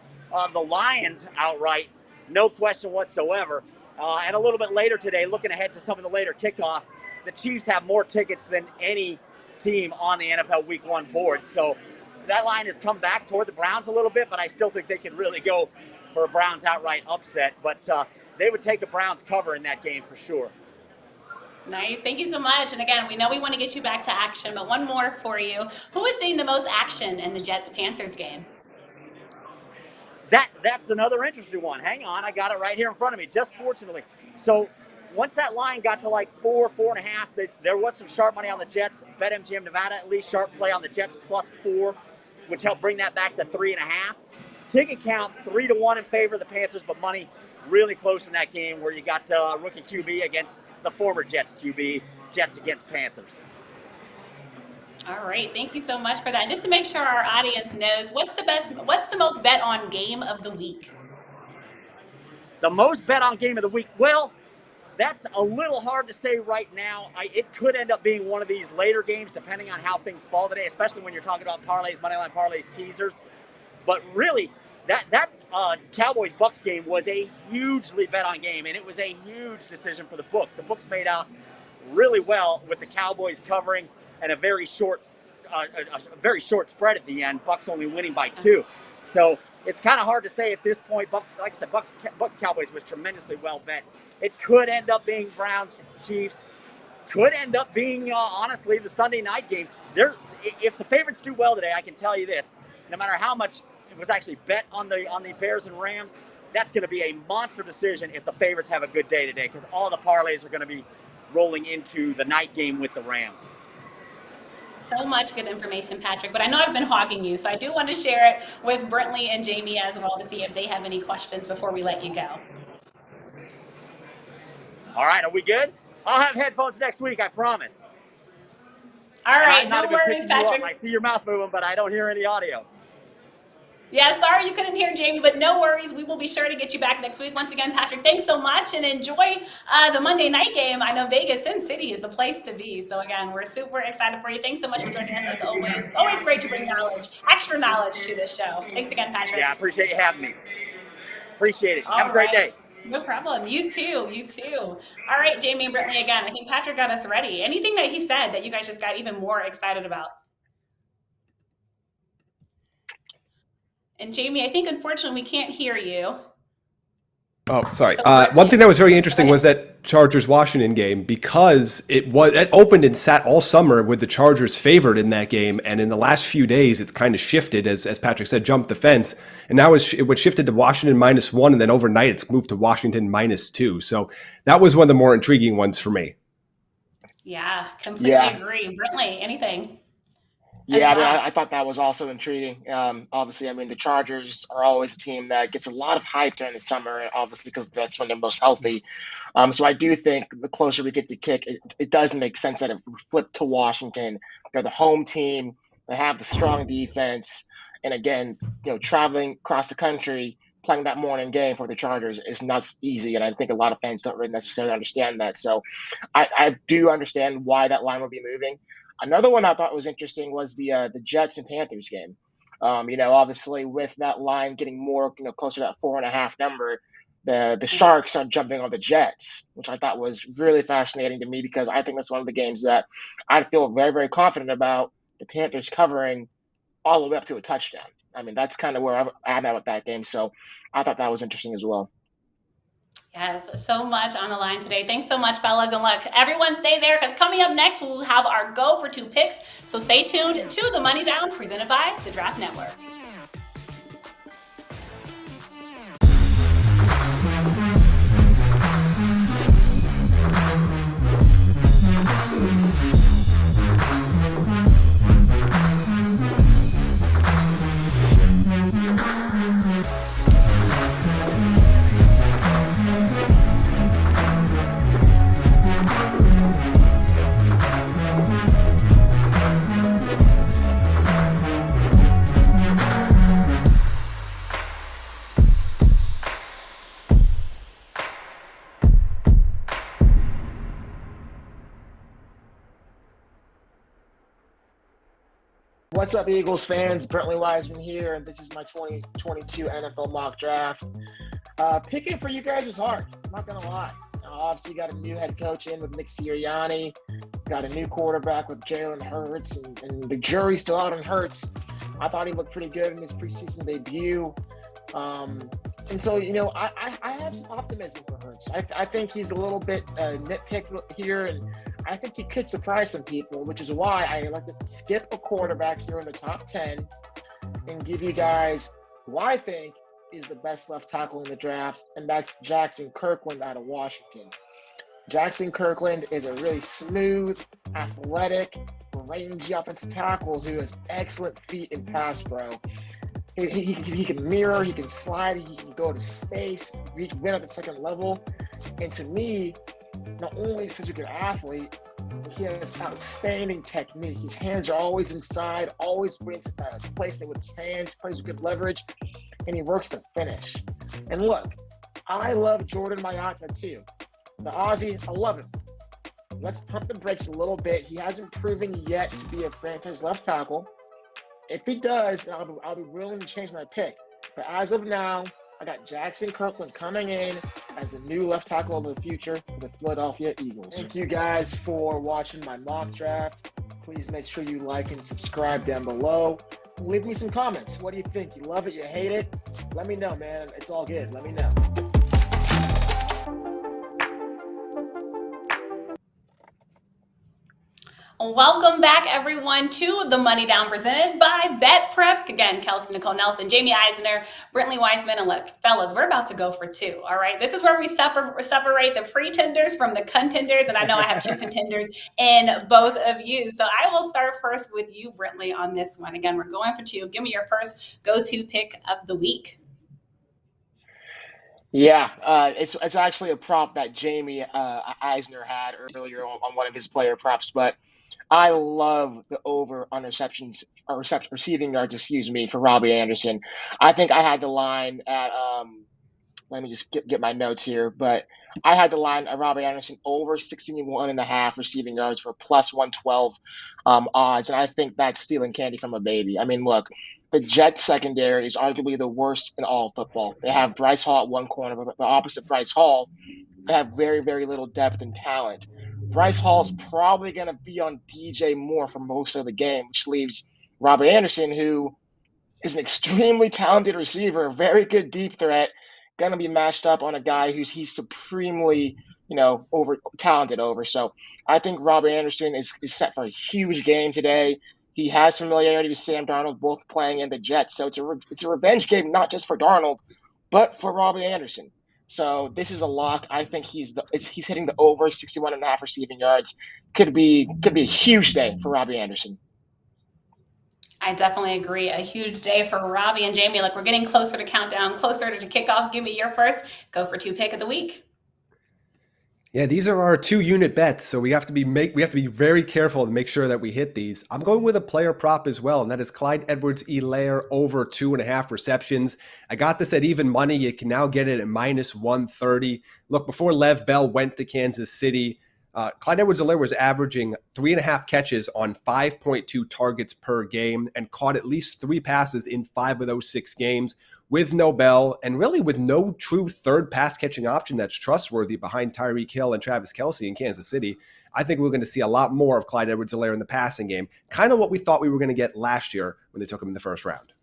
the Lions outright, no question whatsoever. And a little bit later today, looking ahead to some of the later kickoffs, the Chiefs have more tickets than any team on the NFL Week 1 board. So that line has come back toward the Browns a little bit, but I still think they can really go for a Browns outright upset. But they would take a Browns cover in that game for sure. Nice. Thank you so much. And again, we know we want to get you back to action, but one more for you. Who is seeing the most action in the Jets-Panthers game? That's another interesting one. Hang on. I got it right here in front of me, just fortunately. So once that line got to like 4.5, there was some sharp money on the Jets. BetMGM Nevada, at least sharp play on the Jets +4, which helped bring that back to 3.5. Ticket count 3-1 in favor of the Panthers, but money really close in that game where you got rookie QB against the former Jets QB, Jets against Panthers. All right, thank you so much for that. And just to make sure our audience knows, what's the most bet on game of the week? The most bet on game of the week. Well, that's a little hard to say right now. It could end up being one of these later games, depending on how things fall today, especially when you're talking about parlays, moneyline parlays, teasers. But really, that Cowboys-Bucks game was a hugely bet-on game, and it was a huge decision for the books. The books made out really well with the Cowboys covering and a very short spread at the end. Bucks only winning by 2. So it's kind of hard to say at this point. Bucks, like I said, Bucks Cowboys was tremendously well bet. It could end up being Browns Chiefs. Could end up being honestly the Sunday night game. If the favorites do well today, I can tell you this: no matter how much it was actually bet on the Bears and Rams, that's going to be a monster decision if the favorites have a good day today, because all the parlays are going to be rolling into the night game with the Rams. So much good information, Patrick, but I know I've been hogging you, so I do want to share it with Brentley and Jamie as well to see if they have any questions before we let you go. All right, are we good? I'll have headphones next week, I promise. All right, no worries, Patrick. I see your mouth moving, but I don't hear any audio. Yeah, sorry you couldn't hear Jamie, but no worries. We will be sure to get you back next week. Once again, Patrick, thanks so much, and enjoy the Monday night game. I know Vegas, Sin City is the place to be. So again, we're super excited for you. Thanks so much for joining us as always. It's always great to bring extra knowledge to this show. Thanks again, Patrick. Yeah, I appreciate you having me. Appreciate it. Have a great day. No problem. You too. All right, Jamie and Brentley again. I think Patrick got us ready. Anything that he said that you guys just got even more excited about? And Jamie, I think unfortunately we can't hear you. Oh, sorry. One thing that was very interesting was that Chargers-Washington game, because it opened and sat all summer with the Chargers favored in that game, and in the last few days it's kind of shifted, as Patrick said, jumped the fence, and now it was shifted to Washington -1, and then overnight it's moved to Washington -2. So that was one of the more intriguing ones for me. Yeah, completely agree. Brentley, anything? Yeah, I thought that was also intriguing. Obviously, I mean, the Chargers are always a team that gets a lot of hype during the summer, obviously, because that's when they're most healthy. So I do think the closer we get to kick, it does make sense that it flipped to Washington. They're the home team. They have the strong defense. And again, traveling across the country, playing that morning game for the Chargers is not easy. And I think a lot of fans don't really necessarily understand that. So I do understand why that line will be moving. Another one I thought was interesting was the Jets and Panthers game. Obviously with that line getting more, closer to that 4.5 number, the Sharks are jumping on the Jets, which I thought was really fascinating to me, because I think that's one of the games that I feel very, very confident about the Panthers covering all the way up to a touchdown. I mean, that's kind of where I'm at with that game. So I thought that was interesting as well. Yes, so much on the line today. Thanks so much, fellas. And look, everyone stay there, because coming up next, we'll have our go for 2 picks. So stay tuned to The Money Down, presented by the Draft Network. What's up, Eagles fans? Brentley Weissman here, and this is my 2022 NFL mock draft. Picking for you guys is hard. I'm not going to lie. Obviously, got a new head coach in with Nick Sirianni. Got a new quarterback with Jalen Hurts, and the jury's still out on Hurts. I thought he looked pretty good in his preseason debut. And so, I have some optimism for Hurts. I think he's a little bit nitpicked here, and I think he could surprise some people, which is why I like to skip a quarterback here in the top 10 and give you guys who I think is the best left tackle in the draft, and that's Jackson Kirkland out of Washington. Jackson Kirkland is a really smooth, athletic, rangy offensive tackle who has excellent feet in pass pro. He can mirror, he can slide, he can go to space, win at the second level. And to me, not only is he such a good athlete, He has outstanding technique. His hands are always inside, always brings placing with his hands, plays with good leverage, and he works the finish. And look, I love Jordan Mailata too. The Aussie, I love him. Let's pump the brakes a little bit. He hasn't proven yet to be a franchise left tackle. If he does, I'll be willing to change my pick. But as of now, I got Jackson Kirkland coming in as the new left tackle of the future for the Philadelphia Eagles. Thank you guys for watching my mock draft. Please make sure you like and subscribe down below. Leave me some comments. What do you think? You love it? You hate it? Let me know, man. It's all good. Let me know. Welcome back, everyone, to the Money Down presented by BetPrep. Again, Kelsey Nicole Nelson, Jaime Eisner, Brentley Weissman, and look, fellas, we're about to go for two, all right? This is where we separate the pretenders from the contenders, and I know I have two contenders in both of you. So I will start first with you, Brentley, on this one. Again, we're going for two. Give me your first go-to pick of the week. Yeah, it's actually a prop that Jaime Eisner had earlier on one of his player props, but I love the over on receiving yards, for Robbie Anderson. I think I had the line at let me just get my notes here, but I had the line at Robbie Anderson over 61.5 receiving yards for plus 112 odds, and I think that's stealing candy from a baby. I mean, look, the Jets secondary is arguably the worst in all of football. They have Bryce Hall at one corner, but the opposite Bryce Hall, they have very, very little depth and talent. Bryce Hall's probably going to be on DJ Moore for most of the game, which leaves Robbie Anderson, who is an extremely talented receiver, a very good deep threat, going to be matched up on a guy he's supremely, over talented over. So I think Robbie Anderson is set for a huge game today. He has familiarity with Sam Darnold, both playing in the Jets. So it's a revenge game, not just for Darnold, but for Robbie Anderson. So this is a lock. I think he's hitting the over 61.5 receiving yards. Could be a huge day for Robbie Anderson. I definitely agree. A huge day for Robbie and Jaime. Like, we're getting closer to countdown, closer to kickoff. Give me your first go for two pick of the week. Yeah, these are our 2-unit bets, so we have to be very careful to make sure that we hit these. I'm going with a player prop as well, and that is Clyde Edwards-Helaire over 2.5 receptions. I got this at even money. You can now get it at minus 130. Look, before Lev Bell went to Kansas City, Clyde Edwards-Helaire was averaging 3.5 catches on 5.2 targets per game and caught at least 3 passes in 5 of those 6 games. With no Bell and really with no true third pass catching option that's trustworthy behind Tyreek Hill and Travis Kelsey in Kansas City, I think we're going to see a lot more of Clyde Edwards-Helaire in the passing game. Kind of what we thought we were going to get last year when they took him in the first round.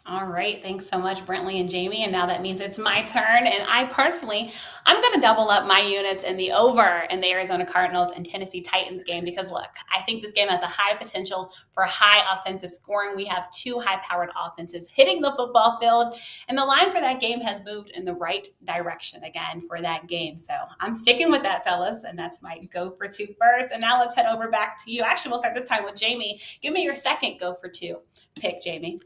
All right. Thanks so much, Brentley and Jaime. And now that means it's my turn. And I'm going to double up my units in the over in the Arizona Cardinals and Tennessee Titans game because, look, I think this game has a high potential for high offensive scoring. We have 2 high-powered offenses hitting the football field, and the line for that game has moved in the right direction again for that game. So I'm sticking with that, fellas, and that's my go for 2 first. And now let's head over back to you. Actually, we'll start this time with Jaime. Give me your second go for 2 pick, Jaime.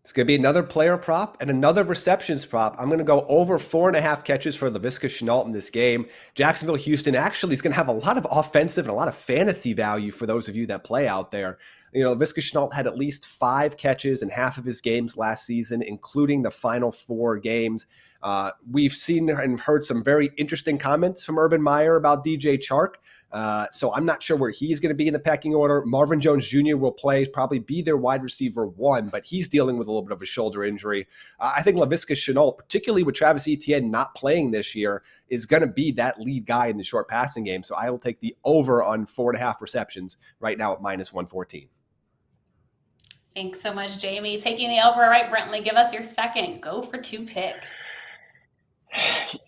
It's going to be another player prop and another receptions prop. I'm going to go over 4.5 catches for Laviska Shenault in this game. Jacksonville, Houston actually is going to have a lot of offensive and a lot of fantasy value for those of you that play out there. Laviska Shenault had at least 5 catches in half of his games last season, including the final 4 games. We've seen and heard some very interesting comments from Urban Meyer about DJ Chark. So I'm not sure where he's going to be in the pecking order. Marvin Jones Jr. will probably be their wide receiver 1, but he's dealing with a little bit of a shoulder injury. I think Laviska Shenault, particularly with Travis Etienne not playing this year, is going to be that lead guy in the short passing game. So I will take the over on 4.5 receptions right now at minus 114. Thanks so much, Jaime. Taking the over. All right, Brentley, give us your second go for 2 pick.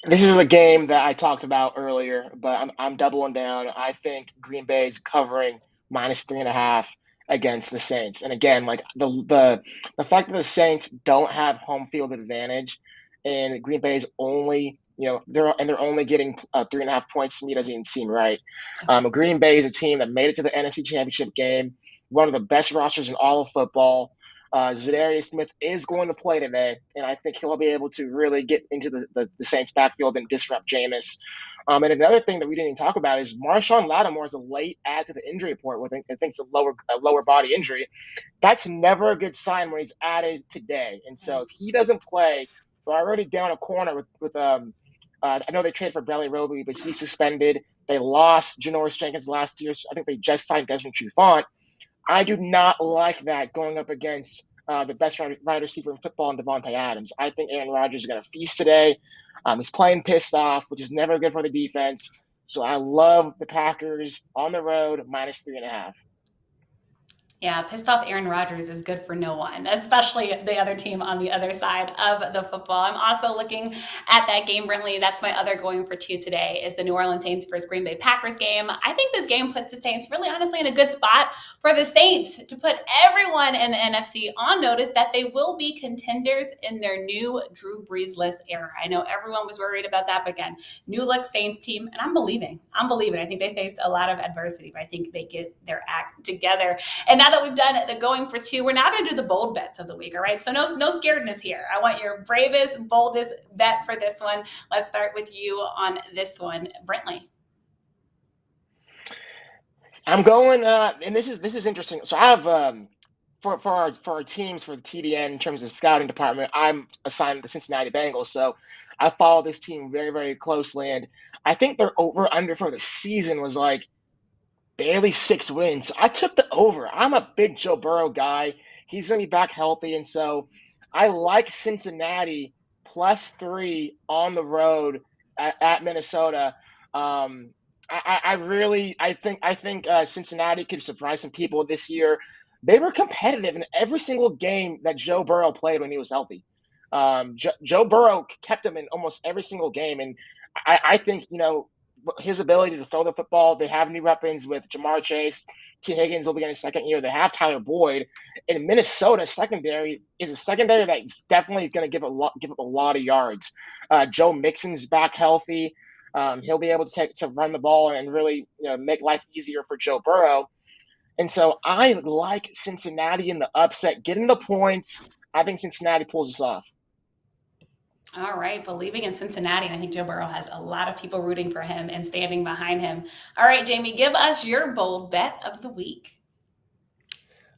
This is a game that I talked about earlier, but I'm doubling down. I think Green Bay is covering minus 3.5 against the Saints. And again, like the fact that the Saints don't have home field advantage, and Green Bay is only they're only getting 3.5 points, to me doesn't even seem right. Green Bay is a team that made it to the NFC Championship game, one of the best rosters in all of football. Zadarius Smith is going to play today, and I think he'll be able to really get into the Saints backfield and disrupt Jameis. And another thing that we didn't even talk about is Marshawn Lattimore is a late add to the injury report with, I think it's a lower body injury. That's never a good sign when he's added today. And so if he doesn't play, they're already down a corner with I know they traded for Bradley Roby, but he's suspended. They lost Janoris Jenkins last year. So I think they just signed Desmond Trufant. I do not like that going up against the best wide receiver in football in Devontae Adams. I think Aaron Rodgers is going to feast today. He's playing pissed off, which is never good for the defense. So I love the Packers on the road, -3.5. Yeah, pissed off Aaron Rodgers is good for no one, especially the other team on the other side of the football. I'm also looking at that game, Brentley. That's my other going for two today is the New Orleans Saints versus Green Bay Packers game. I think this game puts the Saints really honestly in a good spot for the Saints to put everyone in the NFC on notice that they will be contenders in their new Drew Brees-less era. I know everyone was worried about that, but again, new look Saints team, and I'm believing. I think they faced a lot of adversity, but I think they get their act together. And now that we've done the going for two, we're now going to do the bold bets of the week. All right. So no scaredness here. I want your bravest, boldest bet for this one. Let's start with you on this one, Brentley. I'm going, and this is interesting. So I have for our teams for the TDN in terms of scouting department, I'm assigned the Cincinnati Bengals. So I follow this team very, very closely, and I think their over under for the season was like barely 6 wins. So I took the over. I'm a big Joe Burrow guy. He's going to be back healthy. And so I like Cincinnati +3 on the road at Minnesota. I think Cincinnati could surprise some people this year. They were competitive in every single game that Joe Burrow played when he was healthy. Joe Burrow kept him in almost every single game. And I think, his ability to throw the football, they have new weapons with Jamar Chase. T. Higgins will be in his second year. They have Tyler Boyd. And Minnesota's secondary is a secondary that's definitely going to give up a lot of yards. Joe Mixon's back healthy. He'll be able to run the ball and really make life easier for Joe Burrow. And so I like Cincinnati in the upset, getting the points. I think Cincinnati pulls this off. All right, believing in Cincinnati, and I think Joe Burrow has a lot of people rooting for him and standing behind him. All right, Jamie, give us your bold bet of the week.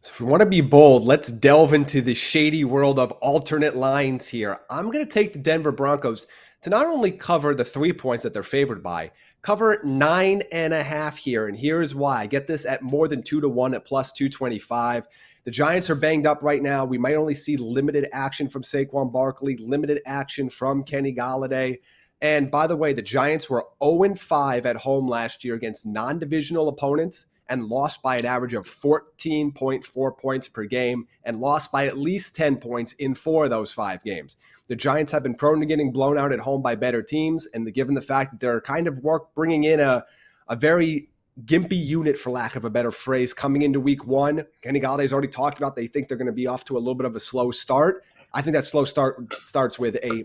So if we want to be bold, let's delve into the shady world of alternate lines here. I'm going to take the Denver Broncos to not only cover the 3 points that they're favored by, cover 9.5 here. And here's why. Get this at more than 2-1 at +225. The Giants are banged up right now. We might only see limited action from Saquon Barkley, limited action from Kenny Golladay. And by the way, the Giants were 0-5 at home last year against non-divisional opponents and lost by an average of 14.4 points per game and lost by at least 10 points in 4 of those 5 games. The Giants have been prone to getting blown out at home by better teams, and given the fact that they're kind of bringing in a very gimpy unit, for lack of a better phrase, coming into week 1. Kenny Galladay's already talked about they think they're going to be off to a little bit of a slow start. I think that slow start starts with a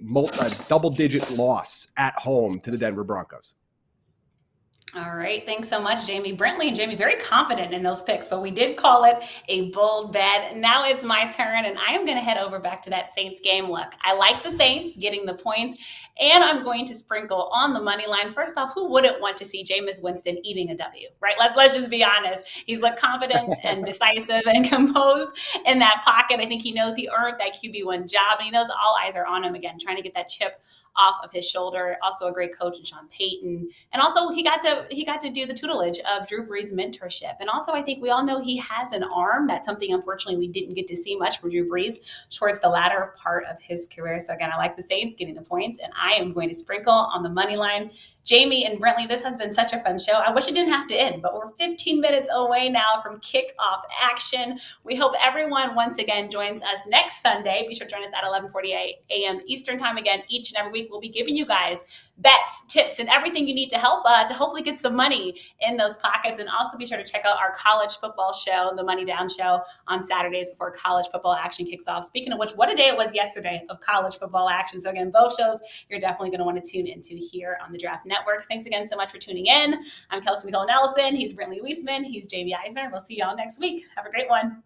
double-digit loss at home to the Denver Broncos. All right. Thanks so much, Jamie. Brentley and Jamie, very confident in those picks, but we did call it a bold bet. Now it's my turn, and I am going to head over back to that Saints game. Look, I like the Saints getting the points, and I'm going to sprinkle on the money line. First off, who wouldn't want to see Jameis Winston eating a W, right? Let's just be honest. He's looked confident and decisive and composed in that pocket. I think he knows he earned that QB1 job, and he knows all eyes are on him again, trying to get that chip off of his shoulder. Also a great coach in Sean Payton. And also he got to do the tutelage of Drew Brees' mentorship. And also I think we all know he has an arm. That's something unfortunately we didn't get to see much from Drew Brees towards the latter part of his career. So again, I like the Saints getting the points, and I am going to sprinkle on the money line. Jamie and Brentley, this has been such a fun show. I wish it didn't have to end, but we're 15 minutes away now from kickoff action. We hope everyone once again joins us next Sunday. Be sure to join us at 11:48 a.m. Eastern time again. Each and every week, we'll be giving you guys bets, tips, and everything you need to help to hopefully get some money in those pockets. And also be sure to check out our college football show, the Money Down Show, on Saturdays before college football action kicks off. Speaking of which, what a day it was yesterday of college football action. So again, both shows you're definitely going to want to tune into here on the Draft Networks. Thanks again so much for tuning in. I'm Kelsey Nicole Nelson. He's Brentley Weissman. He's Jaime Eisner. We'll see y'all next week. Have a great one.